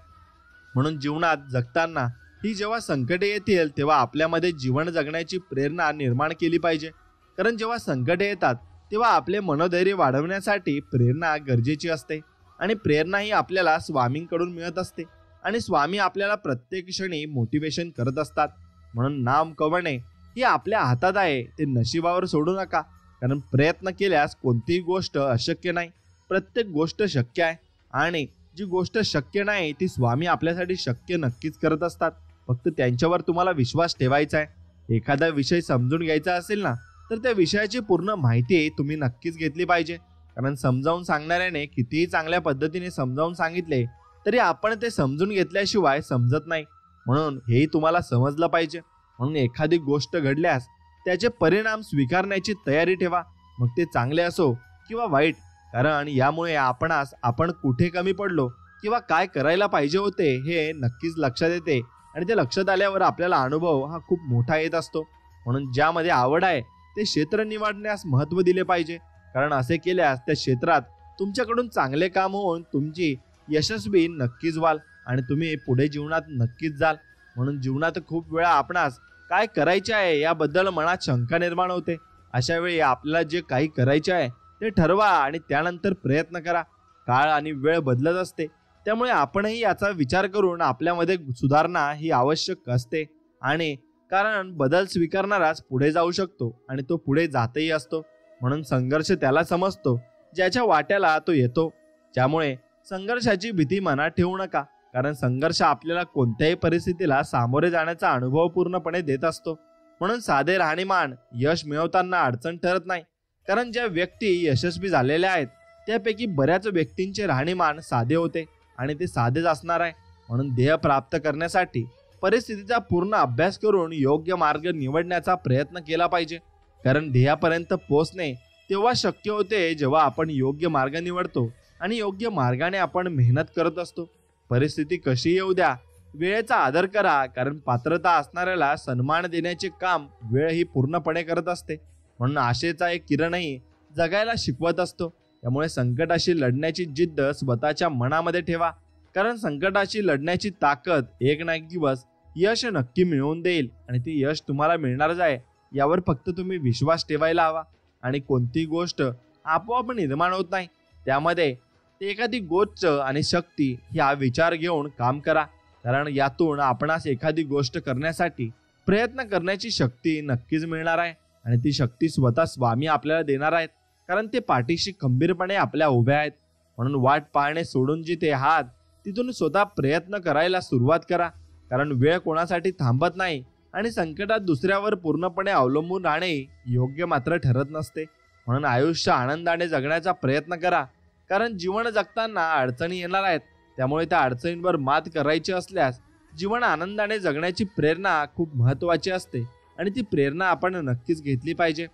म्हणून जीवनात जगताना ही जेव्हा संकटे येतील तेव्हा आपल्यामध्ये जीवन जगण्याची प्रेरणा निर्माण केली पाहिजे, कारण जेव्हा संकटे येतात तेव्हा आपले मनोधैर्य वाढवण्यासाठी प्रेरणा गरजेची असते आणि प्रेरणा ही आपल्याला स्वामींकडून मिळत असते आणि स्वामी आपल्याला प्रत्येक क्षणी मोटिवेशन करत असतात. म्हणून नाम कमवणे ही आपल्या हातात आहे, ते नशिबावर सोडू नका. कारण प्रयत्न केल्यास कोणतीही गोष्ट अशक्य नाही, प्रत्येक गोष्ट शक्य आहे. आणि जी गोष्ट शक्य नाही ती स्वामी आपल्यासाठी शक्य नक्कीच करत असतात. फक्त त्यांच्यावर तुम्हाला विश्वास ठेवायचा आहे. एखादा विषय समजून घ्यायचा असेल ना, तर त्या विषयाची पूर्ण माहिती तुम्ही नक्कीच घेतली पाहिजे. कारण समजावून सांगणाऱ्याने कितीही चांगल्या पद्धतीने समजावून सांगितले तरी आपण ते समजून घेतल्याशिवाय समजत नाही. म्हणून हेही तुम्हाला समजलं पाहिजे. म्हणून एखादी गोष्ट घडल्यास त्याचे परिणाम स्वीकारण्याची तयारी ठेवा, मग ते चांगले असो किंवा वाईट. कारण यामुळे आपण कुठे कमी पडलो किंवा काय करायला पाहिजे होते हे नक्कीच लक्षात येते. आणि ते लक्षात आल्यावर आपल्याला अनुभव हा खूप मोठा येत असतो. म्हणून ज्यामध्ये आवड आहे ते क्षेत्र निवडण्यास महत्त्व दिले पाहिजे. कारण असे केल्यास त्या क्षेत्रात तुमच्याकडून चांगले काम होऊन तुमची यशस्वी नक्कीच व्हाल आणि तुम्ही पुढे जीवनात नक्कीच जाल. म्हणून जीवनात खूप वेळा आपणास काय करायचे आहे याबद्दल मनात शंका निर्माण होते. अशा वेळी आपल्याला जे काही करायचे आहे ते ठरवा आणि त्यानंतर प्रयत्न करा. काळ आणि वेळ बदलत असते, त्यामुळे आपणही याचा विचार करून आपल्यामध्ये सुधारणा ही आवश्यक असते. आणि कारण बदल स्वीकारणाराच पुढे जाऊ शकतो आणि तो पुढे जातही असतो. म्हणून संघर्ष त्याला समजतो ज्याच्या वाट्याला तो येतो. त्यामुळे संघर्षाची भीती मनात ठेवू नका. कारण संघर्ष आपल्याला कोणत्याही परिस्थितीला सामोरे जाण्याचा अनुभव पूर्णपणे देत असतो. म्हणून साधे राहणीमान यश मिळवताना अडचण ठरत नाही. कारण ज्या व्यक्ती यशस्वी झालेल्या आहेत त्यापैकी बऱ्याच व्यक्तींचे राहणीमान साधे होते आणि ते साधेच असणार आहे. म्हणून ध्येय प्राप्त करण्यासाठी परिस्थितीचा पूर्ण अभ्यास करून योग्य मार्ग निवडण्याचा प्रयत्न केला पाहिजे. कारण ध्येयापर्यंत पोहोचणे तेव्हा शक्य होते जेव्हा आपण योग्य मार्ग निवडतो आणि योग्य मार्गाने आपण मेहनत करत असतो. परिस्थिती कशी येऊ द्या, वेळेचा आदर करा. कारण पात्रता असणाऱ्याला सन्मान देण्याचे काम वेळ ही पूर्णपणे करत असते. म्हणून आशेचा एक किरणही जगायला शिकवत असतो. त्यामुळे संकटाशी लढण्याची जिद्द स्वतःच्या मनामध्ये ठेवा. कारण संकटाशी लढण्याची ताकद एक ना एक दिवस यश नक्की मिळवून देईल आणि ते यश तुम्हाला मिळणारच आहे. यावर फक्त तुम्ही विश्वास ठेवायला हवा. आणि कोणती गोष्ट आपोआप निर्माण होत नाही, त्यामध्ये ते एखादी गोष्ट आणि शक्ती हा विचार घेऊन काम करा. कारण यातून आपणास एखादी गोष्ट करण्यासाठी प्रयत्न करण्याची शक्ती नक्कीच मिळणार आहे. आणि ती शक्ती स्वतः स्वामी आपल्याला देणार आहेत. कारण ते पाठीशी खंबीरपणे आपल्या उभ्या आहेत. म्हणून वाट पाहणे सोडून जिथे आहात तिथून स्वतः प्रयत्न करायला सुरुवात करा. कारण वेळ कोणासाठी थांबत नाही आणि संकटात दुसऱ्यावर पूर्णपणे अवलंबून राहणे योग्य मात्र ठरत नसते. म्हणून आयुष्य आनंदाने जगण्याचा प्रयत्न करा. कारण जीवन जगताना अडचणी येणार आहेत, त्यामुळे त्या अडचणींवर मात करायची असल्यास जीवन आनंदाने जगण्याची प्रेरणा खूप महत्त्वाची असते आणि ती प्रेरणा आपण नक्कीच घेतली पाहिजे.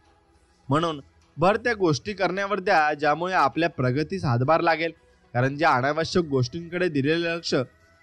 म्हणून भर त्या गोष्टी करण्यावर द्या ज्यामुळे आपल्या प्रगतीस हातभार लागेल. कारण ज्या अनावश्यक गोष्टींकडे दिलेले लक्ष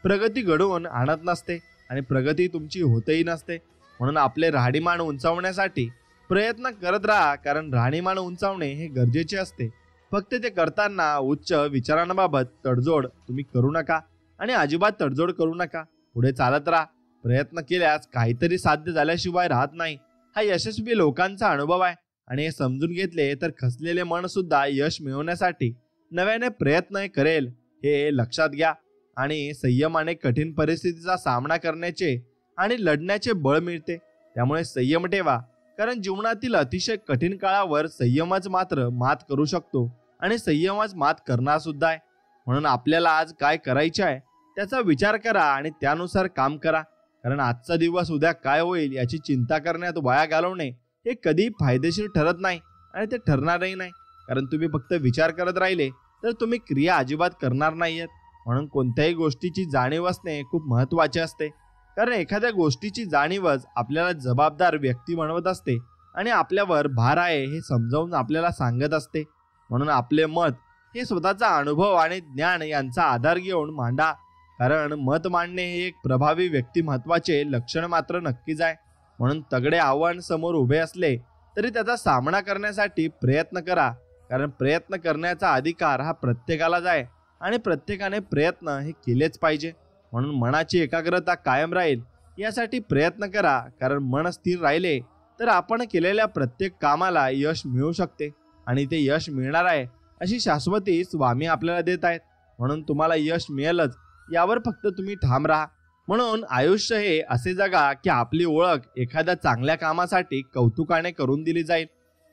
प्रगती घडवून आणत नसते आणि प्रगती तुमची होतही नसते. म्हणून आपले राहणीमान उंचावण्यासाठी प्रयत्न करत राहा. कारण राहणीमान उंचावणे हे गरजेचे असते. फक्त ते करताना उच्च विचारांबाबत तडजोड तुम्ही करू नका आणि अजिबात तडजोड करू नका. पुढे चालत राहा. प्रयत्न केल्यास काहीतरी साध्य झाल्याशिवाय राहत नाही, हा यशस्वी लोकांचा अनुभव आहे. आणि हे समजून घेतले तर खचलेले मन सुद्धा यश मिळवण्यासाठी नव्याने प्रयत्न करेल, हे लक्षात घ्या. आणि संयमाने कठीण परिस्थितीचा सामना करण्याचे आणि लढण्याचे बळ मिळते. त्यामुळे संयम ठेवा. कारण जीवनातील अतिशय कठीण काळावर संयमच मात्र मात करू शकतो आणि संयमच मात करणार सुद्धा आहे. म्हणून आपल्याला आज काय करायचे आहे त्याचा विचार करा आणि त्यानुसार काम करा. कारण आजचा दिवस उद्या काय होईल याची चिंता करण्यात वाया घालवणे हे कधीही फायदेशीर ठरत नाही आणि ते ठरणारही नाही. कारण तुम्ही फक्त विचार करत राहिले तर तुम्ही क्रिया अजिबात करणार नाहीयेत. म्हणून कोणत्याही गोष्टीची जाणीव असणे खूप महत्त्वाचे असते. कारण एखाद्या गोष्टीची जाणीवच आपल्याला जबाबदार व्यक्ती बनवत असते आणि आपल्यावर भार आहे हे समजावून आपल्याला सांगत असते. म्हणून आपले मत हे स्वतःचा अनुभव आणि ज्ञान यांचा आधार घेऊन मांडा. कारण मत मांडणे हे एक प्रभावी व्यक्तिमत्वाचे लक्षण मात्र नक्कीच आहे. म्हणून तगडे आव्हान समोर उभे असले तरी त्याचा सामना करण्यासाठी प्रयत्न करा. कारण प्रयत्न करण्याचा अधिकार हा प्रत्येकालाच आहे आणि प्रत्येकाने प्रयत्न हे केलेच पाहिजे. म्हणून मनाची एकाग्रता कायम राहील यासाठी प्रयत्न करा. कारण मन स्थिर राहिले तर आपण केलेल्या प्रत्येक कामाला यश मिळू शकते आणि ते यश मिळणार आहे अशी शाश्वती स्वामी आपल्याला देत आहेत. म्हणून तुम्हाला यश मिळेलच यावर फक्त तुम्ही ठाम राहा. म्हणून आयुष्य हे असे जगा की आपली ओळख एखाद्या चांगल्या कामासाठी कौतुकाने करून दिली जाईल.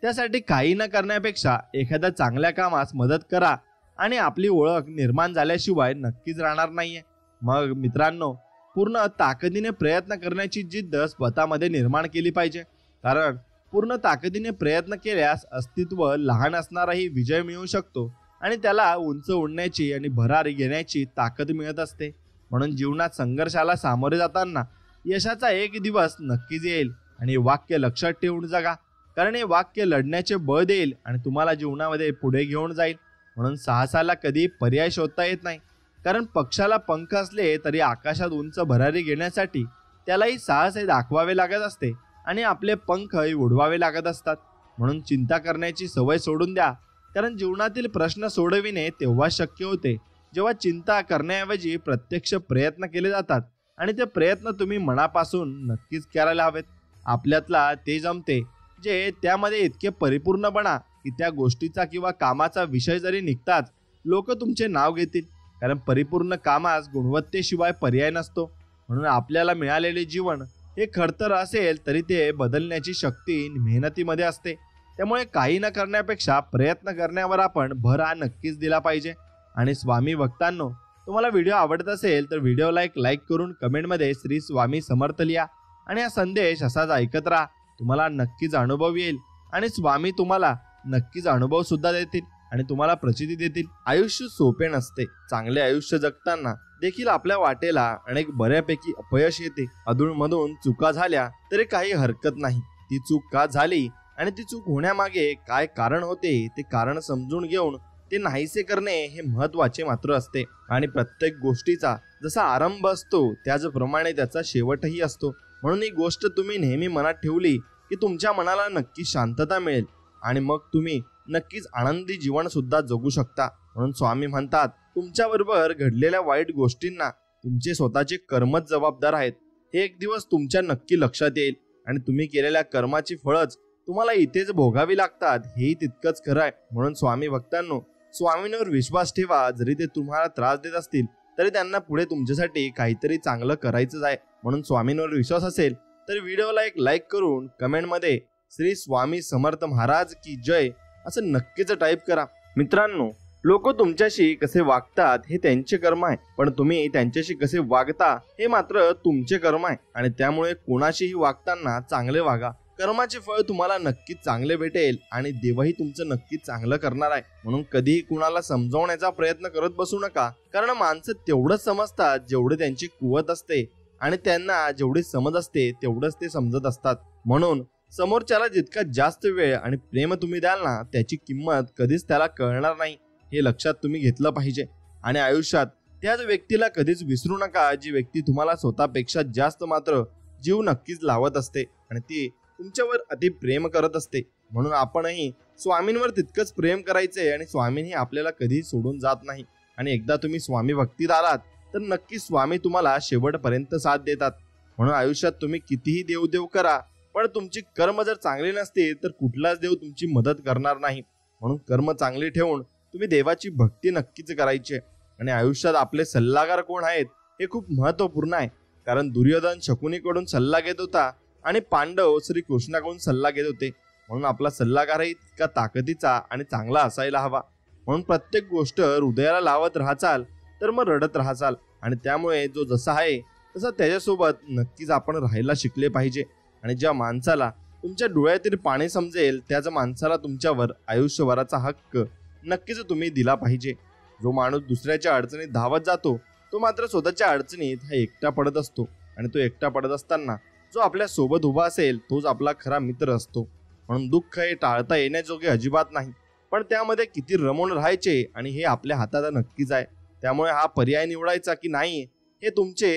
त्यासाठी काही न करण्यापेक्षा एखाद्या चांगल्या कामास मदत करा आणि आपली ओळख निर्माण झाल्याशिवाय नक्कीच राहणार नाहीये. मग मित्रांनो, पूर्ण ताकदीने प्रयत्न करण्याची जिद्द स्वतःमध्ये निर्माण केली पाहिजे. कारण पूर्ण ताकदीने प्रयत्न केल्यास अस्तित्व लहान असणाराही विजय मिळू शकतो आणि त्याला उंच उडण्याची आणि भरारी घेण्याची ताकद मिळत असते. म्हणून जीवनात संघर्षाला सामोरे जाताना यशाचा एक दिवस नक्कीच येईल आणि हे वाक्य लक्षात ठेवून जगा. कारण हे वाक्य लढण्याचे बळ देईल आणि तुम्हाला जीवनामध्ये पुढे घेऊन जाईल. म्हणून साहसाला कधी पर्याय शोधता येत नाही. कारण पक्षाला पंख असले तरी आकाशात उंच भरारी घेण्यासाठी त्यालाही साहस हे दाखवावे लागत असते आणि आपले पंख उडवावे लागत असतात. म्हणून चिंता करण्याची सवय सोडून द्या. कारण जीवनातील प्रश्न सोडविणे तेव्हा शक्य होते जेव्हा चिंता करण्याऐवजी प्रत्यक्ष प्रयत्न केले जातात आणि ते प्रयत्न तुम्ही मनापासून नक्कीच करायला हवेत. आपल्यातला ते जमते जे त्यामध्ये इतके परिपूर्ण बना की त्या गोष्टीचा किंवा कामाचा विषय जरी निघताच लोक तुमचे नाव घेतील. कारण परिपूर्ण कामास गुणवत्तेशिवाय पर्याय नसतो. म्हणून आपल्याला मिळालेले जीवन हे खडतर असेल तरी ते बदलण्याची शक्ती मेहनतीमध्ये असते. त्यामुळे काही न करण्यापेक्षा प्रयत्न करण्यावर आपण भर हा नक्कीच दिला पाहिजे. आणि स्वामी भक्तांनो, तुम्हाला व्हिडिओ आवडत असेल तर व्हिडिओला एक लाईक करून कमेंटमध्ये श्री स्वामी समर्थ लिहा आणि हा संदेश असाच ऐकत राहा. तुम्हाला नक्कीच अनुभव येईल आणि स्वामी तुम्हाला नक्कीच अनुभव सुद्धा देतील आणि तुम्हाला प्रचिती देतील. आयुष्य सोपे नसते. चांगले आयुष्य जगताना देखील आपल्या वाटेला अनेक बऱ्यापैकी अपयश येते. अधूनमधून चुका झाल्या तरी काही हरकत नाही. ती चूक का झाली आणि ती चूक होण्यामागे काय कारण होते ते कारण समजून घेऊन ते नाहीसे करणे हे महत्वाचे मात्र असते. आणि प्रत्येक गोष्टीचा जसा आरंभ असतो त्याचप्रमाणे त्याचा शेवटही असतो. म्हणून ही गोष्ट तुम्ही नेहमी मनात ठेवली की तुमच्या मनाला नक्की शांतता मिळेल आणि मग तुम्ही नक्कीच आनंदी जीवन सुद्धा जगू शकता. म्हणून स्वामी म्हणतात, तुमच्याबरोबर घडलेल्या वाईट गोष्टींना तुमचे स्वतःचे कर्मच जबाबदार आहेत. हे एक दिवस तुमच्या नक्की लक्षात येईल आणि तुम्ही केलेल्या कर्माची फळच तुम्हाला इथेच भोगावी लागतात हेही तितकंच खरं आहे. म्हणून स्वामी भक्तांनो, स्वामींवर विश्वास ठेवा. जरी ते तुम्हाला त्रास देत असतील तरी त्यांना पुढे तुमच्यासाठी काहीतरी चांगलं करायचंच आहे. म्हणून स्वामींवर विश्वास असेल तर व्हिडिओला एक लाईक करून कमेंटमध्ये श्री स्वामी समर्थ महाराज की जय असं नक्कीच टाईप करा. मित्रांनो, लोक तुमच्याशी कसे वागतात हे त्यांचे कर्म आहे, पण तुम्ही त्यांच्याशी कसे वागता हे मात्र तुमचे कर्म आहे. आणि त्यामुळे कोणाशीही वागताना चांगले वागा. कर्माचे फळ तुम्हाला नक्कीच चांगले भेटेल आणि देवही तुमचं नक्कीच चांगलं करणार आहे. म्हणून कधीही कुणाला समजावण्याचा प्रयत्न करत बसू नका. कारण माणसं तेवढंच समजतात जेवढे त्यांची कुवत असते आणि त्यांना जेवढी समज असते तेवढंच ते समजत असतात. म्हणून समोरच्याला जितका जास्त वेळ आणि प्रेम तुम्ही द्याल ना त्याची किंमत कधीच त्याला कळणार नाही. हे लक्षात तुम्ही घेतलं पाहिजे. आणि आयुष्यात त्याच व्यक्तीला कधीच विसरू नका जी व्यक्ती तुम्हाला स्वतःपेक्षा जास्त मात्र जीव नक्कीच लावत असते आणि ती तुमच्यावर अति प्रेम करत असते. म्हणून आपणही स्वामींवर तितकंच प्रेम करायचे आणि स्वामींही आपल्याला कधीही सोडून जात नाही. आणि एकदा तुम्ही स्वामी भक्तीत आलात तर नक्की स्वामी तुम्हाला शेवटपर्यंत साथ देतात. म्हणून आयुष्यात तुम्ही कितीही देवदेव करा, पण तुमची कर्म जर चांगली नसतील तर कुठलाच देव तुमची मदत करणार नाही. म्हणून कर्म चांगली ठेवून तुम्ही देवाची भक्ती नक्कीच करायची. आणि आयुष्यात आपले सल्लागार कोण आहेत हे खूप महत्वपूर्ण आहे. कारण दुर्योधन शकुनीकडून सल्ला घेत होता आणि पांडव श्री कृष्णाकडून सल्ला घेत होते. म्हणून आपला सल्लागारही तितका ताकदीचा आणि चांगला असायला हवा. म्हणून प्रत्येक गोष्ट हृदयाला लावत राहाचाल तर मग रडत राहाचाल. आणि त्यामुळे जो जसा आहे तसं त्याच्यासोबत नक्कीच आपण राहायला शिकले पाहिजे. आणि ज्या माणसाला तुमच्या डोळ्यातील पाणी समजेल त्याच माणसाला तुमच्यावर आयुष्यभराचा हक्क नक्कीच तुम्ही दिला पाहिजे. जो माणूस दुसऱ्याच्या अडचणीत धावत जातो तो मात्र स्वतःच्या अडचणीत हा एकटा पडत असतो. आणि तो एकटा पडत असताना जो आपल्या सोबत उभा असेल तोच आपला खरा मित्र असतो. म्हणून दुःख हे टाळता येण्याजोगे अजिबात नाही, पण त्यामध्ये किती रमून राहायचे आणि हे आपल्या हातात नक्कीच आहे. त्यामुळे हा पर्याय निवडायचा की नाही हे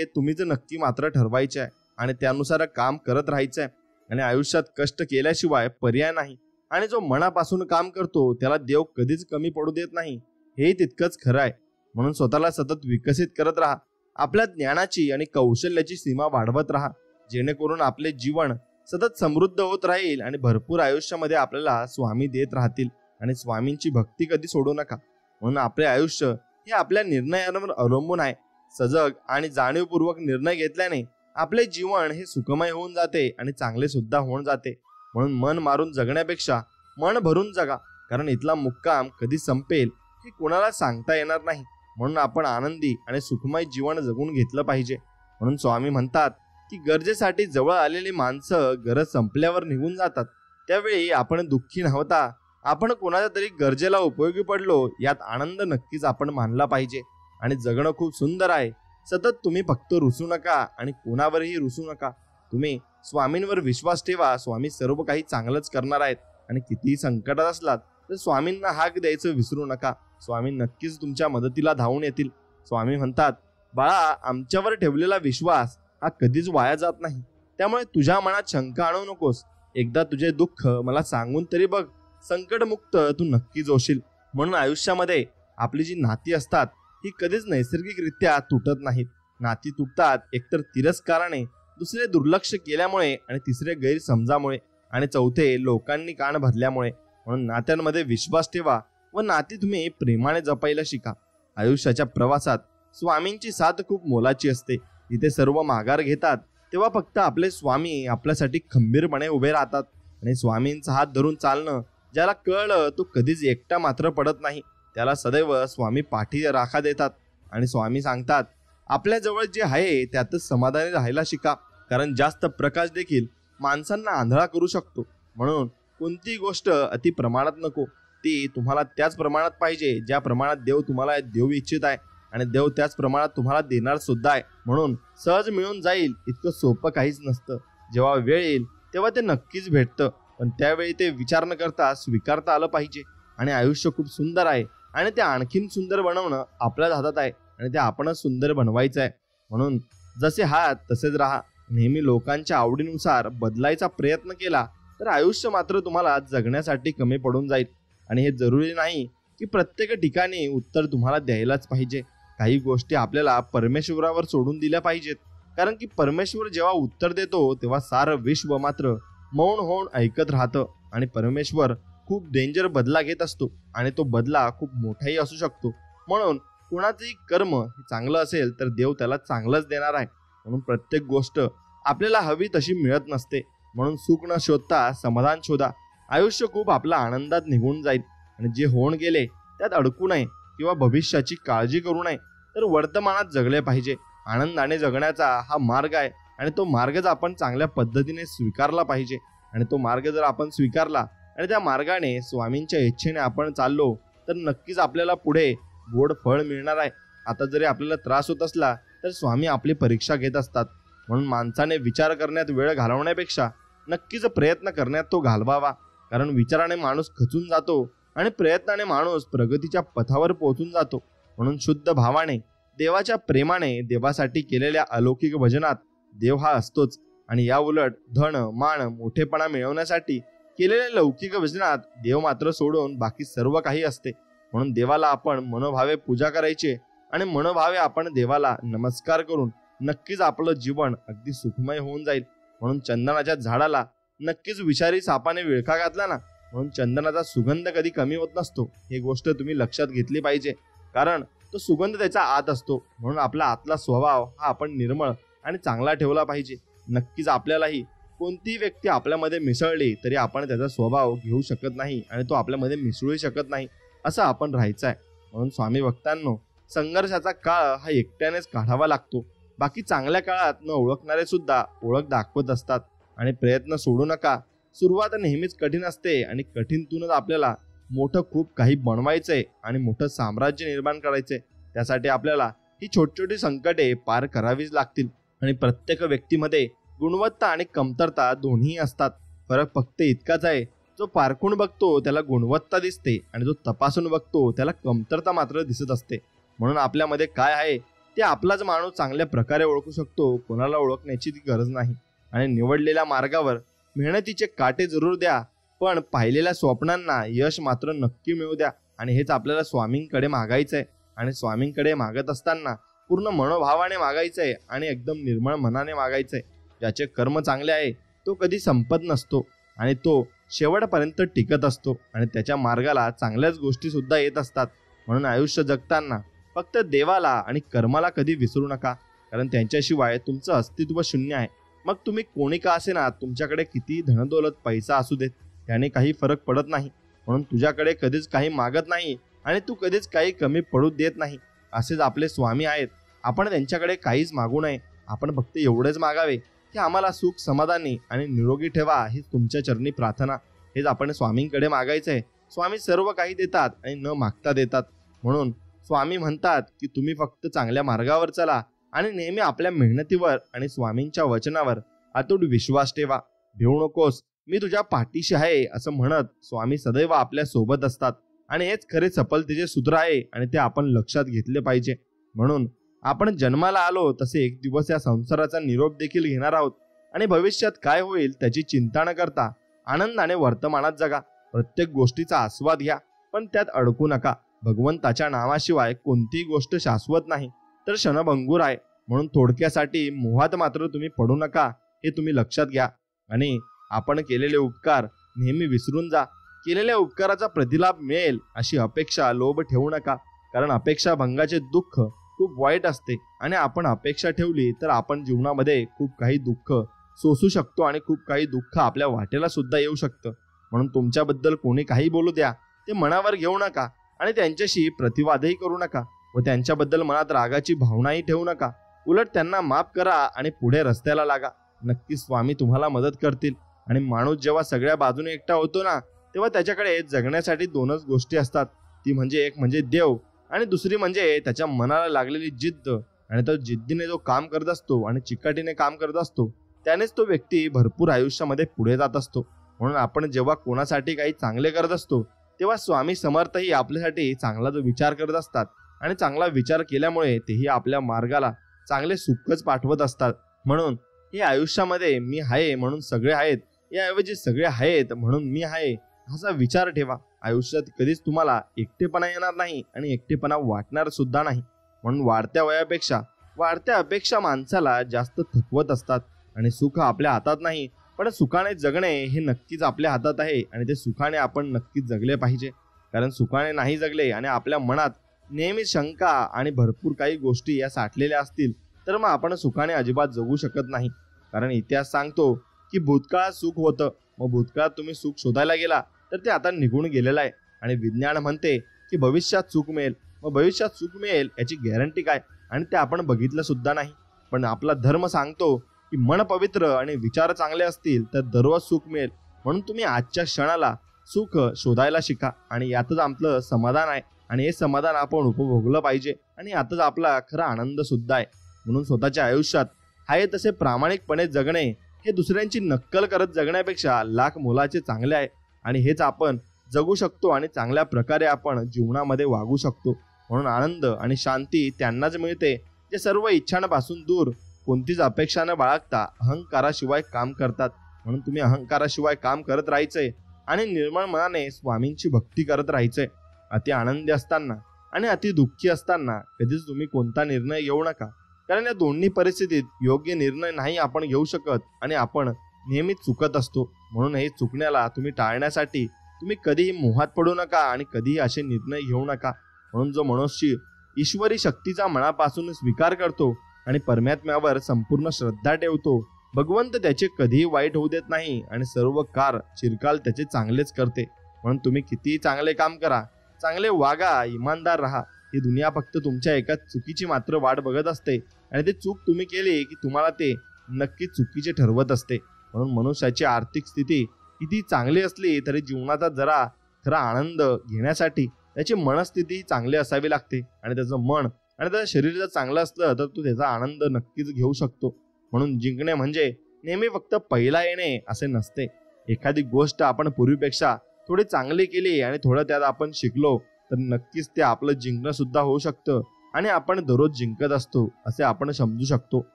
तुम्हीच नक्की मात्र ठरवायचे आहे आणि त्यानुसार काम करत राहायचं आहे. आणि आयुष्यात कष्ट केल्याशिवाय पर्याय नाही. आणि जो मनापासून काम करतो त्याला देव कधीच कमी पडू देत नाही, हे तितकंच खरं आहे. म्हणून स्वतःला सतत विकसित करत राहा. आपल्या ज्ञानाची आणि कौशल्याची सीमा वाढवत राहा, जेणेकरून आपले जीवन सतत समृद्ध होत राहील आणि भरपूर आयुष्यामध्ये आपल्याला स्वामी देत राहतील. आणि स्वामींची भक्ती कधी सोडू नका. म्हणून आपले आयुष्य हे आपल्या निर्णयांवर अवलंबून आहे. सजग आणि जाणीवपूर्वक निर्णय घेतल्याने आपले जीवन हे सुखमय होऊन जाते आणि चांगले सुद्धा होऊन जाते. म्हणून मन मारून जगण्यापेक्षा मन भरून जगा, कारण इथला मुक्काम कधी संपेल हे कोणाला सांगता येणार नाही. म्हणून आपण आनंदी आणि सुखमय जीवन जगून घेतलं पाहिजे. म्हणून स्वामी म्हणतात की गरजेसाठी जवळ आलेली माणसं गरज संपल्यावर निघून जातात. त्यावेळी आपण दुःखी नव्हता, आपण कोणाच्या तरी गरजेला उपयोगी पडलो यात आनंद नक्कीच आपण मानला पाहिजे. आणि जगणं खूप सुंदर आहे. सतत तुम्ही फक्त रुसू नका आणि कोणावरही रुसू नका. तुम्ही स्वामींवर विश्वास ठेवा. स्वामी सर्व काही चांगलंच करणार आहेत. आणि कितीही संकटात असलात तर स्वामींना हाक द्यायचं विसरू नका. स्वामी नक्कीच तुमच्या मदतीला धावून येतील. स्वामी म्हणतात, बाळा, आमच्यावर ठेवलेला विश्वास हा कधीच वाया जात नाही. त्यामुळे तुझ्या मनात शंका आणू नकोस. एकदा तुझे दुःख मला सांगून तरी बघ. संकटमुक्त तू नक्कीच होशील. म्हणून आयुष्यामध्ये आपली जी नाती असतात ही कधीच नैसर्गिकरित्या तुटत नाहीत. नाती तुटतात एकतर तिरस्काराने, दुसरे दुर्लक्ष केल्यामुळे आणि तिसरे गैरसमजामुळे आणि चौथे लोकांनी कान भरल्यामुळे. म्हणून नात्यांमध्ये विश्वास ठेवा व नाती तुम्ही प्रेमाने जपायला शिका. आयुष्याच्या प्रवासात स्वामींची साथ खूप मोलाची असते. जिथे सर्व माघार घेतात तेव्हा फक्त आपले स्वामी आपल्यासाठी खंबीरपणे उभे राहतात. आणि स्वामींचा हात धरून चालणं ज्याला कळलं तो कधीच एकटा मात्र पडत नाही. त्याला सदैव स्वामी पाठी राखा देतात. आणि स्वामी सांगतात, आपल्याजवळ जे आहे त्यातच समाधानी राहायला शिका, कारण जास्त प्रकाश देखील माणसांना आंधळा करू शकतो. म्हणून कोणतीही गोष्ट अति प्रमाणात नको. ती तुम्हाला त्याच प्रमाणात पाहिजे ज्या प्रमाणात देव तुम्हाला देऊ इच्छित आहे. आणि देव त्याच प्रमाणात तुम्हाला देणार सुद्धा आहे. म्हणून सहज मिळून जाईल इतकं सोपं काहीच नसतं. जेव्हा वेळ येईल तेव्हा ते नक्कीच भेटतं, पण त्यावेळी ते विचार न करता स्वीकारता आलं पाहिजे. आणि आयुष्य खूप सुंदर आहे आणि ते आणखीन सुंदर बनवणं आपल्याच हातात आहे आणि ते आपणच सुंदर बनवायचं आहे. म्हणून जसे आहात तसेच राहा. नेहमी लोकांच्या आवडीनुसार बदलायचा प्रयत्न केला तर आयुष्य मात्र तुम्हाला जगण्यासाठी कमी पडून जाईल. आणि हे जरुरी नाही की प्रत्येक ठिकाणी उत्तर तुम्हाला द्यायलाच पाहिजे. काही गोष्टी आपल्याला परमेश्वरावर सोडून दिल्या पाहिजेत, कारण की परमेश्वर जेव्हा उत्तर देतो तेव्हा सारं विश्व मात्र मौन होऊन ऐकत राहतं. आणि परमेश्वर खूप डेंजर बदला घेत असतो आणि तो बदला खूप मोठाही असू शकतो. म्हणून कोणाचंही कर्म हे चांगलं असेल तर देव त्याला चांगलंच देणार आहे. म्हणून प्रत्येक गोष्ट आपल्याला हवी तशी मिळत नसते. म्हणून सुख न शोधता समाधान शोधा. आयुष्य खूप आपल्या आनंदात निघून जाईल. आणि जे होऊन गेले त्यात अडकू नये किंवा भविष्याची काळजी करू नये, तर वर्तमानात जगले पाहिजे. आनंदाने जगण्याचा हा मार्ग आहे आणि तो मार्गच आपण चांगल्या पद्धतीने स्वीकारला पाहिजे. आणि तो मार्ग जर आपण स्वीकारला आणि त्या मार्गाने स्वामींच्या इच्छेने आपण चाललो तर नक्कीच आपल्याला पुढे गोड फळ मिळणार आहे. आता जरी आपल्याला त्रास होत असला तर स्वामी आपली परीक्षा घेत असतात. म्हणून माणसाने विचार करण्यात वेळ घालवण्यापेक्षा नक्कीच प्रयत्न करण्यात तो घालवावा, कारण विचाराने माणूस खचून जातो आणि प्रयत्नाने माणूस प्रगतीच्या पथावर पोहोचून जातो. म्हणून शुद्ध भावाने, देवाच्या प्रेमाने, देवासाठी केलेल्या अलौकिक भजनात देव हा असतोच. आणि या उलट धन, मान, मोठेपणा मिळवण्यासाठी केलेल्या लौकिक भजनात देव मात्र सोडून बाकी सर्व काही असते. म्हणून देवाला आपण मनोभावे पूजा करायची आणि मनोभावे आपण देवाला नमस्कार करून नक्कीच आपलं जीवन अगदी सुखमय होऊन जाईल. म्हणून चंदनाच्या झाडाला नक्कीच विषारी सापाने विळखा घातला ना, म्हणून चंदनाचा सुगंध कधी कमी होत नसतो. ही गोष्ट तुम्ही लक्षात घेतली पाहिजे, कारण तो सुगंध त्याच्या आत असतो. म्हणून आपला आतला स्वभाव हा आपण निर्मळ आणि चांगला ठेवला पाहिजे. नक्कीच आपल्यालाही कोणतीही व्यक्ती आपल्यामध्ये मिसळली तरी आपण त्याचा स्वभाव घेऊ शकत नाही आणि तो आपल्यामध्ये मिसळू शकत नाही, असं आपण राहायचं आहे. म्हणून स्वामी भक्तांनो, संघर्षाचा काळ हा एकट्यानेच काढावा लागतो. बाकी चांगल्या काळात न ओळखणारे सुद्धा ओळख दाखवत असतात. आणि प्रयत्न सोडू नका. सुरुवात नेहमीच कठीण असते आणि कठीणतूनच आपल्याला मोठं खूप काही बनवायचंय आणि मोठं साम्राज्य निर्माण करायचंय. त्यासाठी आपल्याला ही छोटी छोटी संकटे पार करावीच लागतील. आणि प्रत्येक व्यक्तीमध्ये गुणवत्ता आणि कमतरता दोन्ही असतात. फरक फक्त इतकाच आहे, जो पारखून बघतो त्याला गुणवत्ता दिसते आणि जो तपासून बघतो त्याला कमतरता मात्र दिसत असते. म्हणून आपल्यामध्ये काय आहे ते आपलाच माणूस चांगल्या प्रकारे ओळखू शकतो. कोणाला ओळखण्याची ती गरज नाही. आणि निवडलेल्या मार्गावर मेहनतीचे काटे जरूर द्या, पण पाहिलेल्या स्वप्नांना यश मात्र नक्की मिळू द्या. आणि हेच आपल्याला स्वामींकडे मागायचं आहे. आणि स्वामींकडे मागत असताना पूर्ण मनोभावाने मागायचंय आणि एकदम निर्मळ मनाने मागायचंय. ज्याचे कर्म चांगले आहे तो कधी संपत नसतो आणि तो शेवटपर्यंत टिकत असतो आणि त्याच्या मार्गाला चांगल्याच गोष्टी सुद्धा येत असतात. म्हणून आयुष्य जगताना फक्त देवाला आणि कर्माला कधी विसरू नका, कारण त्यांच्याशिवाय तुमचं अस्तित्व शून्य आहे. मग तुम्ही कोणी का असेना, तुमच्याकडे किती धनदौलत पैसा असू देत, त्याने काही फरक पडत नाही. म्हणून तुझ्याकडे कधीच काही मागत नाही आणि तू कधीच काही कमी पडू देत नाही. असेच आपले स्वामी आहेत. आपण त्यांच्याकडे काहीच मागू नये. आपण फक्त एवढेच मागावे की आम्हाला सुख, समाधानी आणि निरोगी ठेवा. हीच तुमच्या चरणी प्रार्थना. हेच आपण स्वामींकडे मागायचं आहे. स्वामी सर्व काही देतात आणि न मागता देतात. म्हणून स्वामी म्हणतात की तुम्ही फक्त चांगल्या मार्गावर चला आणि नेहमी आपल्या मेहनतीवर आणि स्वामींच्या वचनावर अतूट विश्वास ठेवा. भिवू नकोस, मी तुझ्या पाठीशी आहे असं म्हणत स्वामी सदैव आपल्या सोबत असतात. आणि हेच खरे सफलतेचे सूत्र आहे आणि ते आपण लक्षात घेतले पाहिजे. म्हणून आपण जन्माला आलो तसे एक दिवस या संसाराचा निरोप देखील घेणार आहोत आणि भविष्यात काय होईल त्याची चिंता न करता आनंदाने वर्तमानात जगा. प्रत्येक गोष्टीचा आस्वाद घ्या, पण त्यात अडकू नका. भगवंताच्या नावाशिवाय कोणतीही गोष्ट शाश्वत नाही तर क्षणभंगूर आहे. म्हणून थोडक्यासाठी मोहात मात्र तुम्ही पडू नका, हे तुम्ही लक्षात घ्या. आणि आपण केलेले उपकार नेहमी विसरून जा. केलेल्या उपकाराचा प्रतिलाभ मिळेल अशी अपेक्षा, लोभ ठेवू नका, कारण अपेक्षा भंगाचे दुःख खूप वाईट असते आणि आपण अपेक्षा ठेवली तर आपण जीवनामध्ये खूप काही दुःख सोसू शकतो आणि खूप काही दुःख आपल्या वाटेला सुद्धा येऊ शकतं. म्हणून तुमच्याबद्दल कोणी काही बोलू द्या, ते मनावर घेऊ नका आणि त्यांच्याशी प्रतिवादही करू नका व त्यांच्याबद्दल मनात रागाची भावनाही ठेवू नका. उलट त्यांना माफ करा आणि पुढे रस्त्याला लागा. नक्कीच स्वामी तुम्हाला मदत करतील. आणि माणूस जेव्हा सगळ्या बाजूने एकटा होतो ना, तेव्हा त्याच्याकडे जगण्यासाठी दोनच गोष्टी असतात. ती म्हणजे एक म्हणजे देव आणि दुसरी म्हणजे त्याच्या मनाला लागलेली जिद्द. आणि तो जिद्दीने जो काम करत असतो आणि चिकाटीने काम करत असतो त्यानेच तो व्यक्ती भरपूर आयुष्यामध्ये पुढे जात असतो. म्हणून आपण जेव्हा कोणासाठी काही चांगले करत असतो तेव्हा स्वामी समर्थही आपल्यासाठी चांगला जो विचार करत असतात आणि चांगला विचार केल्यामुळे तेही आपल्या मार्गाला चांगले सुखच पाठवत असतात. म्हणून हे आयुष्यामध्ये मी आहे म्हणून सगळे आहेत, याऐवजी सगळे आहेत म्हणून मी आहे असा विचार ठेवा. आयुष्यात कधीच तुम्हाला एकटेपणा येणार नाही आणि एकटेपणा वाटणार सुद्धा नाही. म्हणून वाढत्या वयापेक्षा वाढत्या अपेक्षा माणसाला जास्त थकवत असतात. आणि सुख आपल्या हातात नाही, पण सुखाने जगणे हे नक्कीच आपल्या हातात आहे आणि ते सुखाने आपण नक्कीच जगले पाहिजे. कारण सुखाने नाही जगले आणि आपल्या मनात नेहमी शंका आणि भरपूर काही गोष्टी या साठलेल्या असतील तर मग आपण सुखाने अजिबात जगू शकत नाही. कारण इतिहास सांगतो की भूतकाळात सुख होतं, मग भूतकाळात तुम्ही सुख शोधायला गेला तर ते आता निघून गेलेलं आहे. आणि विज्ञान म्हणते की भविष्यात सुख मिळेल, मग भविष्यात सुख मिळेल याची गॅरंटी काय, आणि ते आपण बघितलं सुद्धा नाही. पण आपला धर्म सांगतो की मन पवित्र आणि विचार चांगले असतील तर दररोज सुख मिळेल. म्हणून तुम्ही आजच्या क्षणाला सुख शोधायला शिका आणि यातच आपलं समाधान आहे आणि हे समाधान आपण उपभोगलं पाहिजे आणि यातच आपला खरा आनंद सुद्धा आहे. म्हणून स्वतःच्या आयुष्यात आहे तसे प्रामाणिकपणे जगणे हे दुसऱ्यांची नक्कल करत जगण्यापेक्षा लाख मोलाचे चांगले आहे आणि हेच आपण जगू शकतो आणि चांगल्या प्रकारे आपण जीवनामध्ये वागू शकतो. म्हणून आनंद आणि शांती त्यांनाच मिळते जे सर्व इच्छांपासून दूर, कोणतीच अपेक्षा न बाळगता अहंकाराशिवाय काम करतात. म्हणून तुम्ही अहंकाराशिवाय काम करत राहायचंय आणि निर्मळ मनाने स्वामींची भक्ती करत राहायचंय. अति आनंदी असताना आणि अति दुःखी असताना कधीच तुम्ही कोणता निर्णय घेऊ नका, कारण या दोन्ही परिस्थितीत योग्य निर्णय नाही आपण घेऊ शकत आणि आपण नेहमीच चुकत असतो. म्हणून हे चुकण्याला तुम्ही टाळण्यासाठी तुम्ही कधीही मोहात पडू नका आणि कधीही असे निर्णय घेऊ नका. म्हणून जो मनुष्य ईश्वरी शक्तीचा मनापासून स्वीकार करतो आणि परमात्म्यावर संपूर्ण श्रद्धा ठेवतो, भगवंत त्याचे कधीही वाईट होऊ देत नाही आणि सर्व कार चिरकाल त्याचे चांगलेच करते. म्हणून तुम्ही कितीही चांगले काम करा, चांगले वागा, इमानदार राहा, ही दुनिया फक्त तुमच्या एका चुकीची मात्र वाट बघत असते आणि ते चूक तुम्ही केली की तुम्हाला ते नक्की चुकीचे ठरवत असते. म्हणून मनुष्याची आर्थिक स्थिती किती चांगली असली तरी जीवनाचा जरा खरा आनंद घेण्यासाठी त्याची मनस्थिती चांगली असावी लागते आणि त्याचं मन आणि त्याचं शरीर जर चांगलं असलं तर तो त्याचा आनंद नक्कीच घेऊ शकतो. म्हणून जिंकणे म्हणजे नेहमी फक्त पहिला येणे असे नसते. एखादी गोष्ट आपण पूर्वीपेक्षा थोडी चांगली केली आणि थोडं त्यात आपण शिकलो तर नक्कीच ते आपलं जिंकणं सुद्धा होऊ शकतं आणि आपण दररोज जिंकत असतो असे आपण समजू शकतो.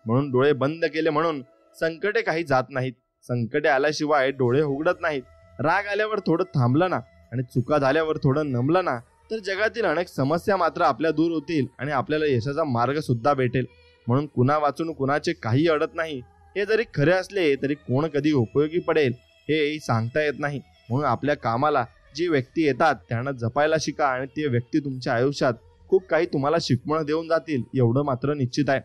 म्हणून डोळे बंद केले म्हणून संकटे काही जात नाहीत. संकटे आल्याशिवाय डोळे उघडत नाहीत. राग आल्यावर थोडं थांबलं ना आणि चुका झाल्यावर थोडं नमलं ना तर जगातील अनेक समस्या मात्र आपल्या दूर होतील आणि आपल्याला यशाचा मार्ग सुद्धा भेटेल. म्हणून कुणा वाचून कुणाचे काही अडत नाही हे जरी खरे असले तरी कोण कधी उपयोगी पडेल हे सांगता येत नाही. म्हणून आपल्या कामाला जी व्यक्ती येतात त्यांना जपायला शिका आणि ती व्यक्ती तुमच्या आयुष्यात खूप काही तुम्हाला शिकवण देऊन जातील एवढं मात्र निश्चित आहे.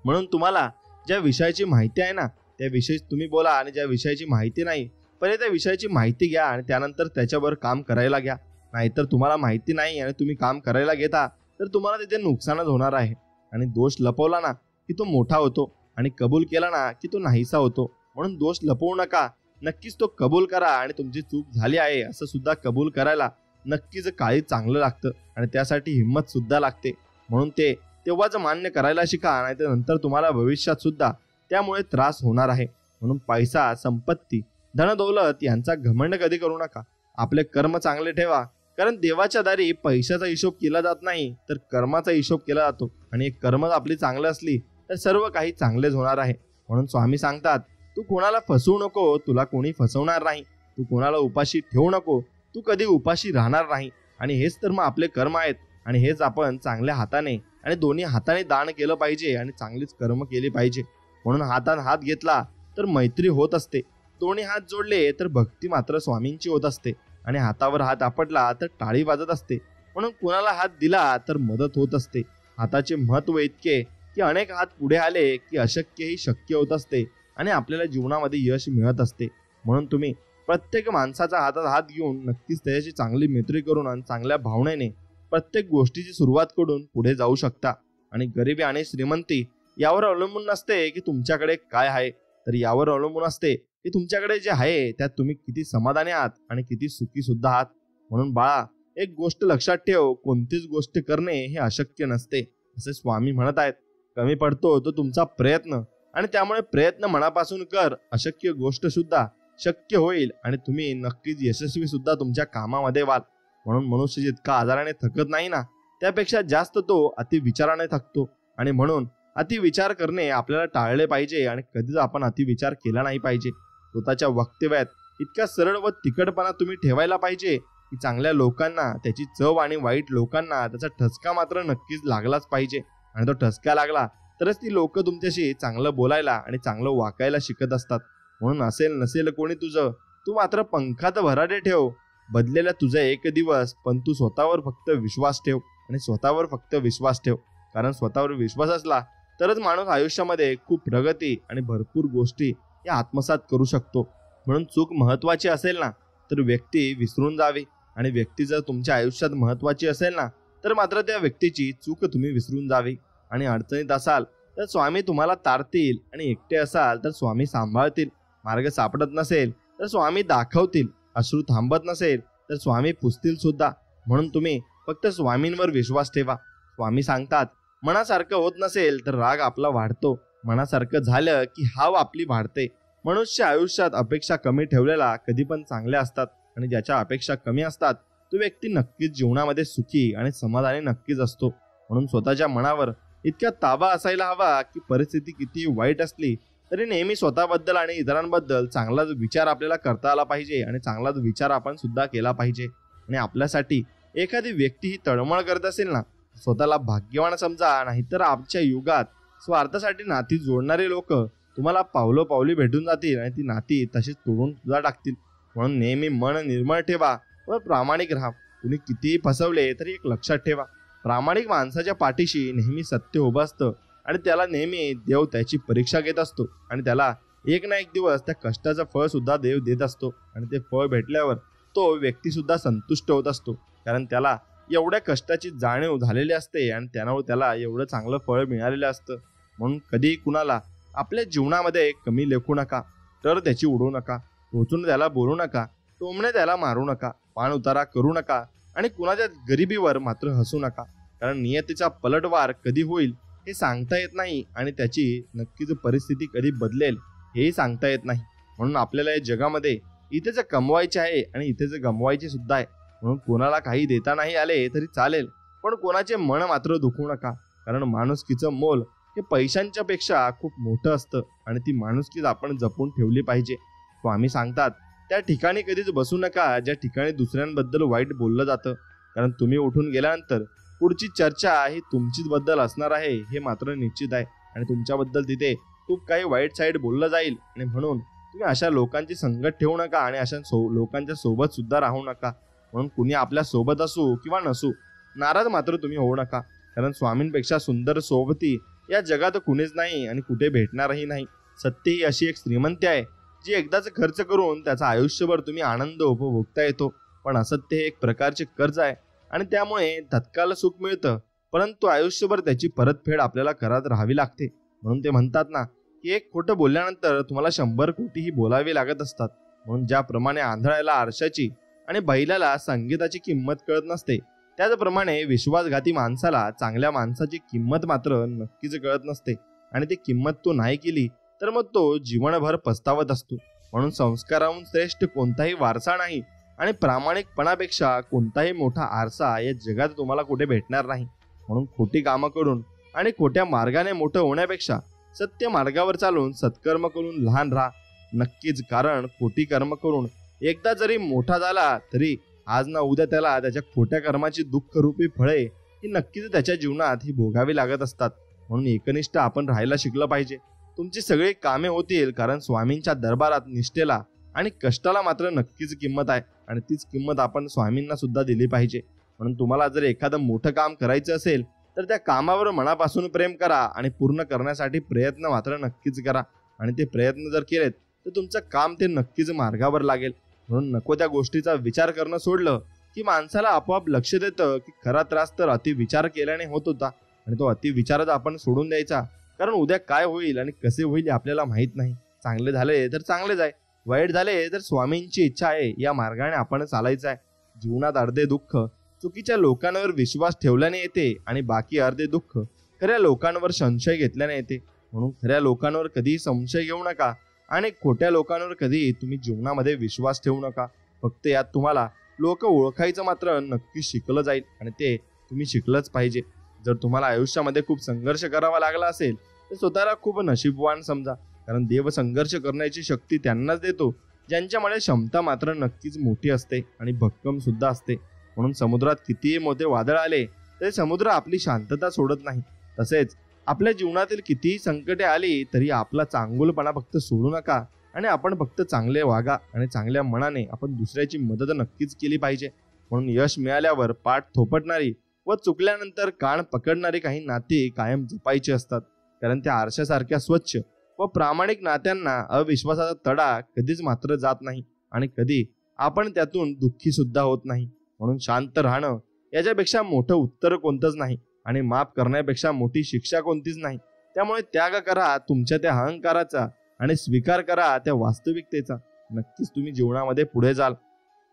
म्हणून तुम्हाला ज्या विषयाची माहिती आहे ना त्या विषयी तुम्ही बोला, आणि ज्या विषयाची माहिती नाही पहिले त्या विषयाची माहिती घ्या आणि त्यानंतर त्याच्यावर काम करायला घ्या. नाहीतर तुम्हाला माहिती नाही आणि तुम्ही काम करायला घेता तर तुम्हाला तिथे नुकसानच होणार आहे. आणि दोष लपवला ना की तो मोठा होतो, आणि कबूल केला ना की तो नाहीसा होतो. म्हणून दोष लपवू नका, नक्कीच तो कबूल करा, आणि तुमची चूक झाली आहे असं सुद्धा कबूल करायला नक्कीच काही चांगलं लागतं आणि त्यासाठी हिंमत सुद्धा लागते. म्हणून ते तेव्हाच मान्य करायला शिका, नाही तर नंतर तुम्हाला भविष्यात सुद्धा त्यामुळे त्रास होणार आहे. म्हणून पैसा, संपत्ती, धनदौलत यांचा घमंड कधी करू नका. आपले कर्म चांगले ठेवा, कारण देवाच्या दारी पैशाचा हिशोब केला जात नाही तर कर्माचा हिशोब केला जातो. आणि कर्म आपली चांगलं असली तर सर्व काही चांगलेच होणार आहे. म्हणून स्वामी सांगतात, तू कोणाला फसवू नको, तुला कोणी फसवणार नाही. तू कोणाला उपाशी ठेवू नको, तू कधी उपाशी राहणार नाही. आणि हेच तर मग आपले कर्म आहेत, आणि हेच आपण चांगल्या हाताने आणि दोन्ही हाताने दान केलं पाहिजे आणि चांगलीच कर्म केली पाहिजे. म्हणून हातात हात घेतला तर मैत्री होत असते, दोन्ही हात जोडले तर भक्ती मात्र स्वामींची होत असते, आणि हातावर हात आपटला तर टाळी वाजत असते. म्हणून कुणाला हात दिला तर मदत होत असते. हाताचे महत्व इतके की अनेक हात पुढे आले की अशक्यही शक्य होत असते आणि आपल्याला जीवनामध्ये यश मिळत असते. म्हणून तुम्ही प्रत्येक माणसाचा हातात हात घेऊन नक्कीच त्याच्याशी चांगली मैत्री करून आणि चांगल्या भावनेने प्रत्येक गोष्टीची सुरुवात करून पुढे जाऊ शकता. आणि गरिबी आणि श्रीमंती यावर अवलंबून नसते की तुमच्याकडे काय आहे, तर यावर अवलंबून असते की तुमच्याकडे जे आहे त्यात तुम्ही किती समाधानी आहात आणि किती सुखी सुद्धा आहात. म्हणून बाळा, एक गोष्ट लक्षात ठेव, कोणतीच गोष्ट करणे हे अशक्य नसते असे स्वामी म्हणत आहेत. कमी पडतो तो तुमचा प्रयत्न, आणि त्यामुळे प्रयत्न मनापासून कर, अशक्य गोष्ट सुद्धा शक्य होईल आणि तुम्ही नक्कीच यशस्वी सुद्धा तुमच्या कामामध्ये व्हाल. म्हणून मनुष्य जितका आजाराने थकत नाही ना त्यापेक्षा जास्त तो अतिविचाराने थकतो. आणि म्हणून अतिविचार करणे आपल्याला टाळले पाहिजे, आणि कधीच आपण अतिविचार केला नाही पाहिजे. स्वतःच्या वक्तव्यात इतका सरळ व तिखटपणा तुम्ही ठेवायला पाहिजे की चांगल्या लोकांना त्याची चव आणि वाईट लोकांना त्याचा ठसका मात्र नक्कीच लागलाच पाहिजे. आणि तो ठसका लागला तरच ती लोक तुमच्याशी चांगलं बोलायला आणि चांगलं वाकायला शिकत असतात. म्हणून असेल नसेल कोणी तुझं, तू मात्र पंखात भराडे ठेव. बदलेला तुझा एक दिवस, पण तू स्वतःवर फक्त विश्वास ठेव, आणि स्वतःवर फक्त विश्वास ठेव. कारण स्वतःवर विश्वास असला तरच माणूस आयुष्यामध्ये खूप प्रगती आणि भरपूर गोष्टी या आत्मसात करू शकतो. म्हणून चूक महत्वाची असेल ना तर व्यक्ती विसरून जावी, आणि व्यक्ती जर तुमच्या आयुष्यात महत्वाची असेल ना तर मात्र त्या व्यक्तीची चूक तुम्ही विसरून जावी. आणि अडचणीत असाल तर स्वामी तुम्हाला तारतील, आणि एकटे असाल तर स्वामी सांभाळतील. मार्ग सापडत नसेल तर स्वामी दाखवतील. अश्रू थांबत नसेल तर स्वामी पुसतील सुद्धा. म्हणून तुम्ही फक्त स्वामींवर विश्वास ठेवा. स्वामी सांगतात, मनासारखं होत नसेल तर राग आपला वाढतो, मनासारखं झालं की हाव आपली वाढते. मनुष्य आयुष्यात अपेक्षा कमी ठेवलेला कधी पण चांगल्या असतात, आणि ज्याच्या अपेक्षा कमी असतात तो व्यक्ती नक्कीच जीवनामध्ये सुखी आणि समाधानी नक्कीच असतो. म्हणून स्वतःच्या मनावर इतक्या ताबा असायला हवा की परिस्थिती किती वाईट असली तरी नेहमी स्वतःबद्दल आणि इतरांबद्दल चांगलाच विचार आपल्याला करता आला पाहिजे, आणि चांगलाच विचार आपण सुद्धा केला पाहिजे. आणि आपल्यासाठी एखादी व्यक्ती ही तळमळ करत असेल ना, स्वतःला भाग्यवान समजा. नाहीतर आजच्या युगात स्वार्थासाठी नाती जोडणारे लोक तुम्हाला पावलोपावली भेटून जातील, आणि ती नाती तशीच तोडून सुद्धा टाकतील. म्हणून नेहमी मन निर्मळ ठेवा व प्रामाणिक राहा. कुणी कितीही फसवले तरी एक लक्षात ठेवा, प्रामाणिक माणसाच्या पाठीशी नेहमी सत्य उभं असतं, आणि त्याला नेहमी देव त्याची परीक्षा घेत असतो, आणि त्याला एक ना एक दिवस त्या कष्टाचं फळ सुद्धा देव देत असतो. आणि ते फळ भेटल्यावर तो व्यक्ती सुद्धा संतुष्ट होत असतो, कारण त्याला एवढ्या कष्टाची जाणीव झालेली असते आणि त्यामुळे त्याला एवढं चांगलं फळ मिळालेलं असतं. म्हणून कधीही कुणाला आपल्या जीवनामध्ये कमी लेखू नका, तर त्याची उडवू नका, टोचून त्याला बोलू नका, टोमणे त्याला मारू नका, पाण उतारा करू नका, आणि कुणाच्या गरिबीवर मात्र हसू नका. कारण नियतीचा पलटवार कधी होईल हे सांगता येत नाही, आणि त्याची नक्कीच परिस्थिती कधी बदलेल हेही सांगता येत नाही. म्हणून आपल्याला या जगामध्ये इथेच कमवायचे आहे आणि इथेच गमवायचे सुद्धा आहे. म्हणून कोणाला काही देता नाही आले तरी चालेल, पण कोणाचे मन मात्र दुखवू नका. कारण माणुसकीचं मोल हे पैशांच्या पेक्षा खूप मोठं असतं, आणि ती माणुसकीच आपण जपून ठेवली पाहिजे. स्वामी सांगतात, त्या ठिकाणी कधीच बसू नका ज्या ठिकाणी दुसऱ्यांबद्दल वाईट बोललं जातं. कारण तुम्ही उठून गेल्यानंतर पुढची चर्चा ही तुमचीच बद्दल असणार आहे हे मात्र निश्चित आहे, आणि तुमच्याबद्दल तिथे खूप काही वाईट साईड बोललं जाईल. आणि म्हणून तुम्ही अशा लोकांची संगत ठेवू नका, आणि अशा लोकांच्या सोबत सुद्धा राहू नका. म्हणून कुणी आपल्या सोबत असू किंवा नसू, नाराज मात्र तुम्ही होऊ नका, कारण स्वामींपेक्षा सुंदर सोबती या जगात कुणीच नाही आणि कुठे भेटणारही नाही. सत्य ही अशी एक श्रीमंती आहे जी एकदाच खर्च करून त्याचा आयुष्यभर तुम्ही आनंद उपभोगता येतो. पण असत्य हे एक प्रकारचे कर्ज आहे आणि त्यामुळे तत्काल सुख मिळतं, परंतु आयुष्यभर त्याची परतफेड आपल्याला करत राहावी लागते. म्हणून ते म्हणतात ना की एक खोटं बोलल्यानंतर तुम्हाला 100 कोटीही बोलावे लागत असतात. म्हणून ज्याप्रमाणे आंधळ्याला आरशाची आणि बैलाला संगीताची किंमत कळत नसते, त्याचप्रमाणे विश्वासघाती माणसाला चांगल्या माणसाची किंमत मात्र नक्कीच कळत नसते आणि ती किंमत तो नाही केली तर मग तो जीवनभर पस्तावत असतो. म्हणून संस्काराहून श्रेष्ठ कोणताही वारसा नाही आणि प्रामाणिकपणापेक्षा कोणताही मोठा आरसा या जगात तुम्हाला कुठे भेटणार नाही. म्हणून खोटी कामं करून आणि खोट्या मार्गाने मोठं होण्यापेक्षा सत्य मार्गावर चालून सत्कर्म करून लहान राहा. नक्कीच, कारण खोटी कर्म करून एकदा जरी मोठा झाला तरी आज ना उद्या त्याला त्याच्या खोट्या कर्माची दुःखरूपी फळे ही नक्कीच त्याच्या जीवनात ही भोगावी लागत असतात. म्हणून एकनिष्ठ आपण राहायला शिकलं पाहिजे. तुमची सगळी कामे होतील, कारण स्वामींच्या दरबारात निष्ठेला आणि कष्टाला मात्र नक्कीच किंमत आहे आणि तीच किंमत आपण स्वामींना सुद्धा दिली पाहिजे. म्हणून तुम्हाला जर एखादं मोठं काम करायचं असेल तर त्या कामावर मनापासून प्रेम करा आणि पूर्ण करण्यासाठी प्रयत्न मात्र नक्कीच करा. आणि ते प्रयत्न जर केलेत तर तुमचं काम ते नक्कीच मार्गावर लागेल. म्हणून नको त्या गोष्टीचा विचार करणं सोडलं की माणसाला आपोआप लक्ष देतं की खरा त्रास तर अतिविचार केल्याने होत होता आणि तो अतिविचारच आपण सोडून द्यायचा, कारण उद्या काय होईल आणि कसे होईल हे आपल्याला माहीत नाही. चांगले झाले तर चांगलेच आहे, वाईट झाले तर स्वामींची इच्छा आहे या मार्गाने आपण चालायचं आहे. जीवनात अर्धे दुःख चुकीच्या लोकांवर विश्वास ठेवल्याने येते आणि बाकी अर्धे दुःख खऱ्या लोकांवर संशय घेतल्याने येते. म्हणून खऱ्या लोकांवर कधीही संशय घेऊ नका आणि खोट्या लोकांवर कधी तुम्ही जीवनामध्ये विश्वास ठेवू नका. फक्त यात तुम्हाला लोक ओळखायचं मात्र नक्की शिकलं जाईल आणि ते तुम्ही शिकलंच पाहिजे. जर तुम्हाला आयुष्यामध्ये खूप संघर्ष करावा लागला असेल तर स्वतःला खूप नशीबवान समजा, कारण देव संघर्ष करण्याची शक्ती त्यांनाच देतो ज्यांच्यामध्ये क्षमता मात्र नक्कीच मोठी असते आणि भक्कम सुद्धा असते. म्हणून समुद्रात कितीही मोठे वादळ आले तरी समुद्र आपली शांतता सोडत नाही. तसेच आपल्या जीवनातील कितीही संकटे आली तरी आपला चांगुलपणा फक्त सोडू नका आणि आपण फक्त चांगले वागा आणि चांगल्या मनाने आपण दुसऱ्याची मदत नक्कीच केली पाहिजे. म्हणून यश मिळाल्यावर पाठ थोपटणारी व चुकल्यानंतर कान पकडणारी काही नाती कायम जपायची असतात, कारण त्या आरशासारख्या स्वच्छ व प्रामाणिक नात्यांना अविश्वासाचा तडा कधीच मात्र जात नाही आणि कधी आपण त्यातून दुःखी सुद्धा होत नाही. म्हणून शांत राहणं याच्यापेक्षा मोठं उत्तर कोणतंच नाही आणि माफ करण्यापेक्षा मोठी शिक्षा कोणतीच नाही. त्यामुळे त्याग करा तुमच्या त्या अहंकाराचा आणि स्वीकार करा त्या वास्तविकतेचा. नक्कीच तुम्ही जीवनामध्ये पुढे जाल.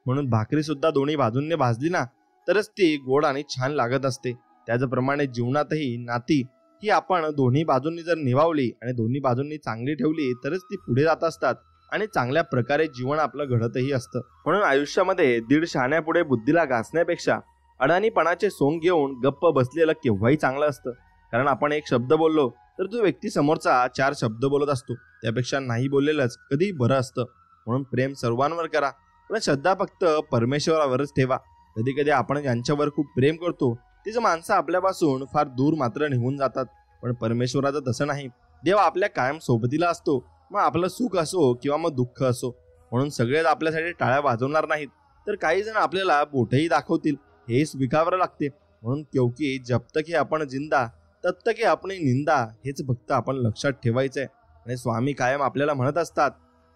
म्हणून भाकरी सुद्धा दोन्ही बाजूंनी भाजली ना तरच ती गोड आणि छान लागत असते. त्याचप्रमाणे जीवनातही नाती ही आपण दोन्ही बाजूंनी जर निभावली आणि दोन्ही बाजूंनी चांगली ठेवली तरच ती पुढे जात असतात आणि चांगल्या प्रकारे जीवन आपलं घडतही असतं. म्हणून आयुष्यामध्ये दीड शहाण्यापुढे बुद्धीला घासण्यापेक्षा अडाणीपणाचे सोंग घेऊन गप्प बसलेलं केव्हाही चांगलं असतं. कारण आपण एक शब्द बोललो तर तो व्यक्ती समोरचा 4 शब्द बोलत असतो, त्यापेक्षा नाही बोललेलंच कधी बरं असतं. म्हणून प्रेम सर्वांवर करा, पण श्रद्धा फक्त परमेश्वरावरच ठेवा. कधी कधी आपण ज्यांच्यावर खूप प्रेम करतो तीच माणसं आपल्यापासून फार दूर मात्र निघून जातात, पण परमेश्वराचं तसं नाही. देव आपल्या कायम सोबतीला असतो, मग आपलं सुख असो किंवा मग दुःख असो. म्हणून सगळेच आपल्यासाठी टाळ्या वाजवणार नाहीत, तर काही जण आपल्याला बोटही दाखवतील, हे स्वीकारावं लागते. म्हणून क्योंकि जब तक आपण जिंदा तब तक अपनी निंदा हेच फक्त आपण लक्षात ठेवायचंय. आणि स्वामी कायम आपल्याला म्हणत असतात,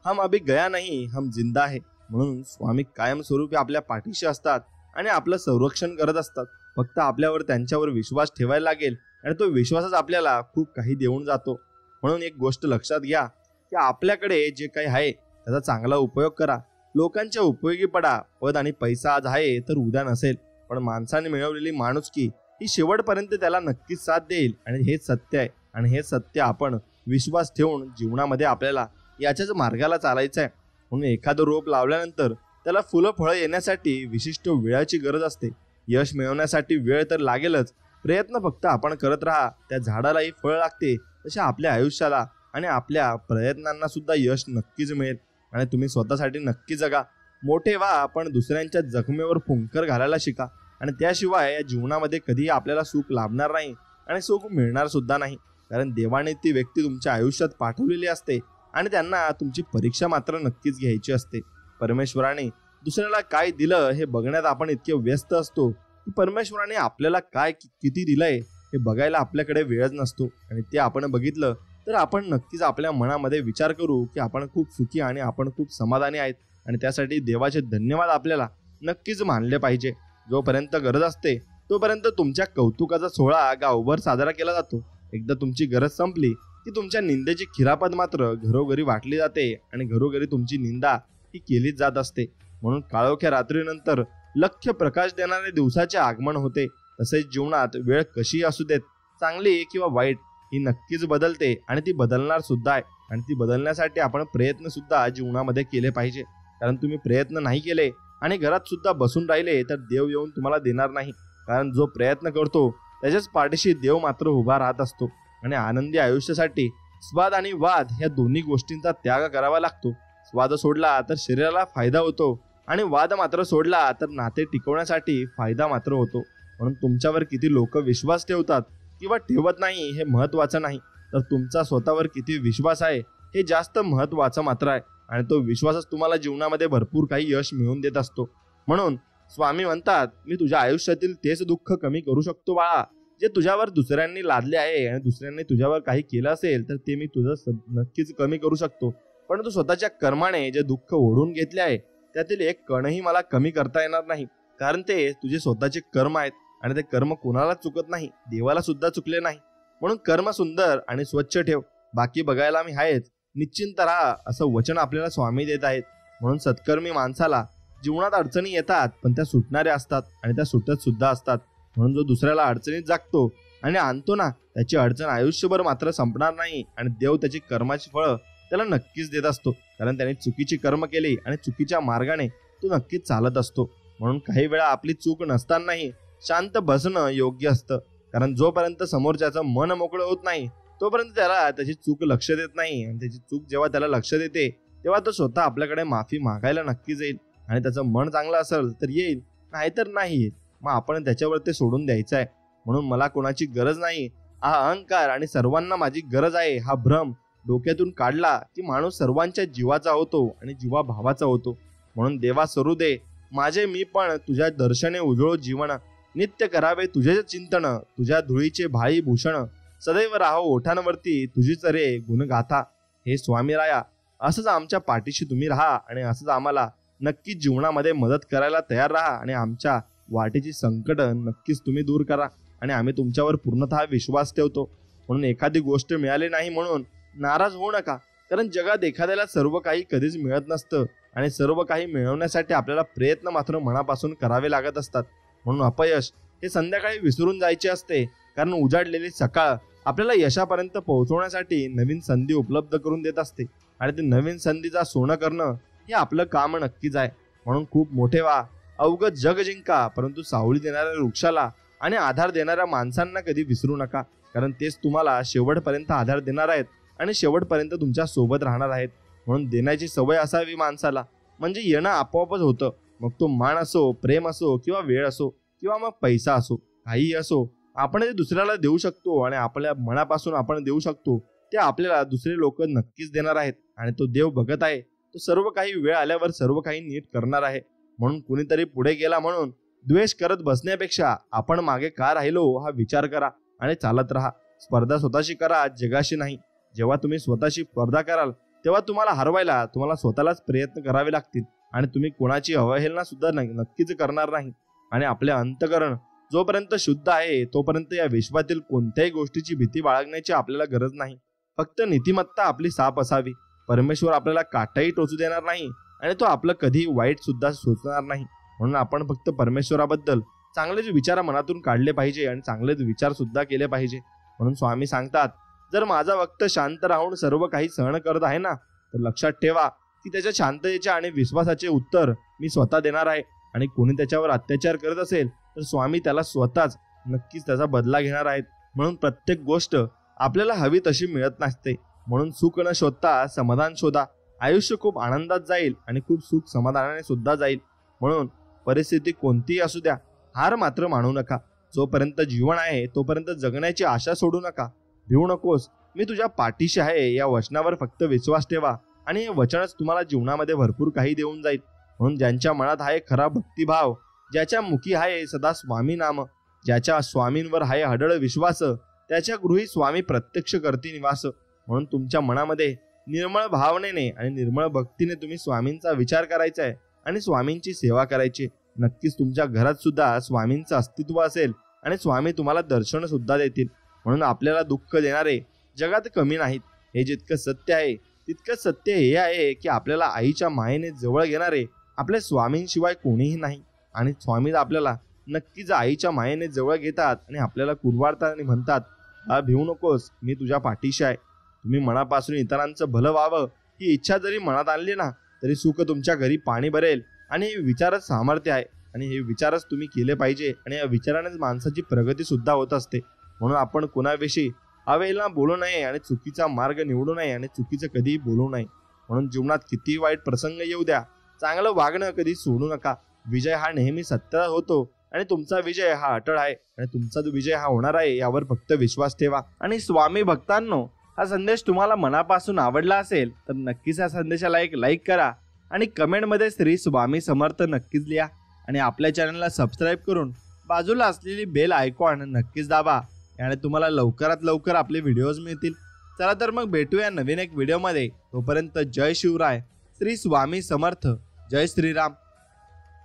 हम अभी गया नाही हम जिंदा है. म्हणून स्वामी कायमस्वरूपी आपल्या पाठीशी असतात आणि आपलं संरक्षण करत असतात. फक्त आपल्यावर त्यांच्यावर विश्वास ठेवायला लागेल आणि तो विश्वासच आपल्याला खूप काही देऊन जातो. म्हणून एक गोष्ट लक्षात घ्या की आपल्याकडे जे काही आहे त्याचा चांगला उपयोग करा, लोकांच्या उपयोगी पडा. पद आणि पैसा आज आहे तर उद्या नसेल, पण माणसाने मिळवलेली माणुसकी ही शेवटपर्यंत त्याला नक्कीच साथ देईल आणि हेच सत्य आहे. आणि हे सत्य आपण विश्वास ठेवून जीवनामध्ये आपल्याला याच्याच मार्गाला चालायचं आहे. म्हणून एखादं रोप लावल्यानंतर त्याला फुलं फळं येण्यासाठी विशिष्ट वेळाची गरज असते. यश मिळवण्यासाठी वेळ तर लागेलच, प्रयत्न फक्त आपण करत राहा. त्या झाडालाही फळ लागते तशा आपल्या आयुष्याला आणि आपल्या प्रयत्नांना सुद्धा यश नक्कीच मिळेल. आणि तुम्ही स्वतःसाठी नक्की जगा, मोठे व्हा, पण दुसऱ्यांच्या जखमेवर फुंकर घालायला शिका. आणि त्याशिवाय या जीवनामध्ये कधीही आपल्याला सुख लाभणार नाही आणि सुख मिळणार सुद्धा नाही, कारण देवाने ती व्यक्ती तुमच्या आयुष्यात पाठवलेली असते आणि त्यांना तुमची परीक्षा मात्र नक्कीच घ्यायची असते. परमेश्वराने दुसऱ्याला काय दिलं हे बघण्यात आपण इतके व्यस्त असतो की की परमेश्वराने आपल्याला काय किती दिलंय हे बघायला आपल्याकडे वेळच नसतो. आणि ते आपण बघितलं तर आपण नक्कीच आपल्या मनामध्ये विचार करू की आपण खूप सुखी आणि आपण खूप समाधानी आहेत. आणि त्यासाठी देवाचे धन्यवाद आपल्याला नक्कीच मानले पाहिजे. जोपर्यंत गरज असते तोपर्यंत तुमच्या कौतुकाचा सोहळा गावभर साजरा केला जातो. एकदा तुमची गरज संपली की तुमच्या निंदेची खिरापत मात्र घरोघरी वाटली जाते आणि घरोघरी तुमची निंदा ही केलीच जात असते. म्हणून काळोख्या रात्रीनंतर लख्य प्रकाश देणारे दिवसाचे आगमन होते. तसेच जीवनात वेळ कशी असू देत, चांगली किंवा वाईट, ही नक्कीच बदलते आणि ती बदलणार सुद्धा आहे. आणि ती बदलण्यासाठी आपण प्रयत्न सुद्धा जीवनामध्ये केले पाहिजे. कारण तुम्ही प्रयत्न नाही केले आणि घरात सुद्धा बसून राहिले तर देव येऊन तुम्हाला देणार नाही. कारण जो प्रयत्न करतो त्याच्याच पाठीशी देव मात्र उभा राहत असतो. आणि आनंदी आयुष्यासाठी स्वाद आणि वाद या दोन्ही गोष्टींचा त्याग करावा लागतो. स्वाद सोडला तर शरीराला फायदा होतो आणि वाद मात्र सोडला तर नाते टिकवण्यासाठी फायदा मात्र होतो. म्हणून तुमच्यावर किती लोक विश्वास ठेवतात किंवा ठेवत नाही हे महत्वाचं नाही, तर तुमचा स्वतःवर किती विश्वास आहे हे जास्त महत्वाचं मात्र आहे. आणि तो विश्वासच तुम्हाला जीवनामध्ये भरपूर काही यश मिळवून देत असतो. म्हणून स्वामी म्हणतात, मी तुझ्या आयुष्यातील तेच दुःख कमी करू शकतो बाळा जे तुझ्यावर दुसऱ्यांनी लादले आहे. आणि दुसऱ्यांनी तुझ्यावर काही केलं असेल तर ते मी तुझं नक्कीच कमी करू शकतो. परंतु स्वतःच्या कर्माने जे दुःख ओढून घेतले आहे त्यातील एक कणही मला कमी करता येणार नाही. कारण ते तुझे स्वतःचे कर्म आहेत आणि ते कर्म कोणाला चुकत नाही, देवाला सुद्धा चुकले नाही. म्हणून कर्म सुंदर आणि स्वच्छ ठेव, बाकी बघायला मी आहेच, निश्चिंत राहा, असं वचन आपल्याला स्वामी देत आहेत. म्हणून सत्कर्मी माणसाला जीवनात अडचणी येतात पण त्या सुटणाऱ्या असतात आणि त्या सुटत सुद्धा असतात. म्हणून जो दुसऱ्याला अडचणीत जागतो आणि आणतो ना, त्याची अडचण आयुष्यभर मात्र संपणार नाही. आणि देव त्याची कर्माची फळं त्याला नक्कीच देत असतो. कारण त्याने चुकीची कर्म केली आणि चुकीच्या मार्गाने तो नक्कीच चालत असतो. म्हणून काही वेळा आपली चूक नसतानाही शांत बसणं योग्य असतं. कारण जोपर्यंत समोरच्याचं मन मोकळं होत नाही तोपर्यंत त्याला त्याची चूक लक्ष देत नाही. आणि त्याची चूक जेव्हा त्याला लक्ष देते तेव्हा तो स्वतः आपल्याकडे माफी मागायला नक्कीच येईल. आणि त्याचं मन चांगलं असेल तर येईल, नाहीतर नाही येईल. मग आपण त्याच्यावर ते सोडून द्यायचं आहे. म्हणून मला कोणाची गरज नाही हा अहंकार आणि सर्वांना माझी गरज आहे हा भ्रम डोक्यातून काढला की माणूस सर्वांच्या जीवाचा होतो आणि जीवा भावाचा होतो. म्हणून देवा सरू दे माझे मी पण तुझ्या दर्शने उजळो जीवन, नित्य करावे तुझे चिंतन, तुझ्या धुळीचे भाई भूषण, सदैव राहो ओठांवरती तुझीच रे गुणगाथा. हे स्वामी राया, असंच आमच्या पाठीशी तुम्ही राहा आणि असंच आम्हाला नक्कीच जीवनामध्ये मदत करायला तयार राहा. आणि आमच्या वाटेची संकट नक्कीच तुम्ही दूर करा. आणि आम्ही तुमच्यावर पूर्णतः विश्वास ठेवतो. म्हणून एखादी गोष्ट मिळाली नाही म्हणून नाराज होऊ नका. कारण जगात एखाद्याला सर्व काही कधीच मिळत नसतं आणि सर्व काही मिळवण्यासाठी आपल्याला प्रयत्न मात्र मनापासून करावे लागत असतात. म्हणून अपयश हे संध्याकाळी विसरून जायचे असते. कारण उजाडलेली सकाळ आपल्याला यशापर्यंत पोहोचवण्यासाठी नवीन संधी उपलब्ध करून देत असते. आणि ते नवीन संधीचा सोनं करणं हे आपलं काम नक्कीच आहे. म्हणून खूप मोठे व्हा, अवघड जग जिंका, परंतु सावली देणाऱ्या वृक्षाला आणि आधार देणाऱ्या माणसांना कधी विसरू नका. कारण तेच तुम्हाला शेवटपर्यंत आधार देणार आहेत आणि शेवटपर्यंत तुमच्या सोबत राहणार आहेत. म्हणून देण्याची सवय असावी माणसाला, म्हणजे येणं आपोआपच होतं. मग तो मान असो, प्रेम असो किंवा वेळ असो किंवा मग पैसा असो, काहीही असो, आपण ते दुसऱ्याला देऊ शकतो. आणि आपल्या मनापासून आपण देऊ शकतो ते आपल्याला दुसरे लोक नक्कीच देणार आहेत. आणि तो देव बघत आहे, तो सर्व काही वेळ आल्यावर सर्व काही नीट करणार आहे. म्हणून कुणीतरी पुढे गेला म्हणून द्वेष करत बसण्यापेक्षा आपण मागे का राहिलो हा विचार करा आणि चालत राहा. स्पर्धा स्वतःशी करा, जगाशी नाही. जेव्हा तुम्ही स्वतःशी स्पर्धा कराल तेव्हा तुम्हाला हरवायला तुम्हाला स्वतःलाच प्रयत्न करावे लागतील. आणि तुम्ही कोणाची अवहेलना सुद्धा नक्कीच करणार नाही. आणि आपले अंतःकरण जोपर्यंत शुद्ध आहे तोपर्यंत या विश्वातील कोणत्याही गोष्टीची भीती बाळगण्याची आपल्याला गरज नाही. फक्त नीतिमत्ता आपली साफ असावी. परमेश्वर आपल्याला काटाही टोचू देणार नाही आणि तो आपलं कधी वाईट सुद्धा सोचणार नाही. म्हणून आपण फक्त परमेश्वराबद्दल चांगलेच विचार मनातून काढले पाहिजे आणि चांगलेच विचार सुद्धा केले पाहिजे. म्हणून स्वामी सांगतात, जर माझा भक्त शांत राहून सर्व काही सहन करत आहे ना, तर लक्षात ठेवा की त्याच्या शांततेचे आणि विश्वासाचे उत्तर मी स्वतः देणार आहे. आणि कोणी त्याच्यावर अत्याचार करत असेल तर स्वामी त्याला स्वतःच नक्कीच त्याचा बदला घेणार आहेत. म्हणून प्रत्येक गोष्ट आपल्याला हवी तशी मिळत नसते. म्हणून सुख न शोधता समाधान शोधा. आयुष्य खूप आनंदात जाईल आणि खूप सुख समाधानाने सुद्धा जाईल. म्हणून परिस्थिती कोणतीही असू द्या, हार मात्र मानू नका. जोपर्यंत जीवन आहे तोपर्यंत जगण्याची आशा सोडू नका. भिवू नकोस, मी तुझ्या पाठीशी आहे या वचनावर फक्त विश्वास ठेवा आणि हे वचनच तुम्हाला जीवनामध्ये भरपूर काही देऊन जाईल. म्हणून ज्यांच्या मनात आहे खरा भक्तिभाव ज्याच्या मुखी आहे सदा स्वामी नाम, ज्याच्या स्वामींवर आहे अढळ विश्वास, त्याच्या गृही स्वामी प्रत्यक्ष करती निवास. म्हणून तुमच्या मनामध्ये निर्मळ भावनेने आणि निर्मळ भक्तीने तुम्ही स्वामींचा विचार करायचा आहे आणि स्वामींची सेवा करायची. नक्कीच तुमच्या घरात सुद्धा स्वामींचं अस्तित्व असेल आणि स्वामी तुम्हाला दर्शन सुद्धा देतील. म्हणून आपल्याला दुःख देणारे जगात कमी नाहीत. हे जितकं सत्य आहे तितकं सत्य हे आहे की आपल्याला आईच्या मायेने जवळ घेणारे आपल्या स्वामींशिवाय कोणीही नाही. आणि स्वामी आपल्याला नक्कीच आईच्या मायेने जवळ घेतात आणि आपल्याला कुरवाडतात आणि म्हणतात, हा भिवू नकोस, मी तुझ्या पाठीशी आहे. तुम्ही मनापासून इतरांचं भलं व्हावं ही इच्छा जरी मनात आणली ना तरी सुख तुमच्या घरी पाणी भरेल. आणि हे विचारच सामर्थ्य आहे आणि हे विचारच तुम्ही केले पाहिजे आणि या विचारानेच माणसाची प्रगती सुद्धा होत असते. म्हणून आपण कोणाविषयी अवेळेला बोलू नये आणि चुकीचा मार्ग निवडू नये आणि चुकीचं कधीही बोलू नये. म्हणून जीवनात किती वाईट प्रसंग येऊ द्या, चांगलं वागणं कधी सोडू नका. विजय हा नेहमी सत्यात होतो आणि तुमचा विजय हा अटळ आहे आणि तुमचा जो विजय हा होणार आहे यावर फक्त विश्वास ठेवा. आणि स्वामी भक्तांनो, हा संदेश तुम्हाला मनापासून आवडला असेल तर नक्कीच या संदेशाला एक लाईक करा आणि कमेंटमध्ये श्री स्वामी समर्थ नक्कीच लिहा. आणि आपल्या चॅनलला सबस्क्राईब करून बाजूला असलेली बेल आयकॉन नक्कीच दाबा. याने तुम्हाला लवकरात लवकर आपले व्हिडिओज मिळतील. चला तर मग भेटूया नवीन एक व्हिडिओमध्ये. तोपर्यंत जय शिवराय, श्री स्वामी समर्थ, जय श्रीराम.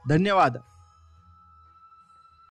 धन्यवाद.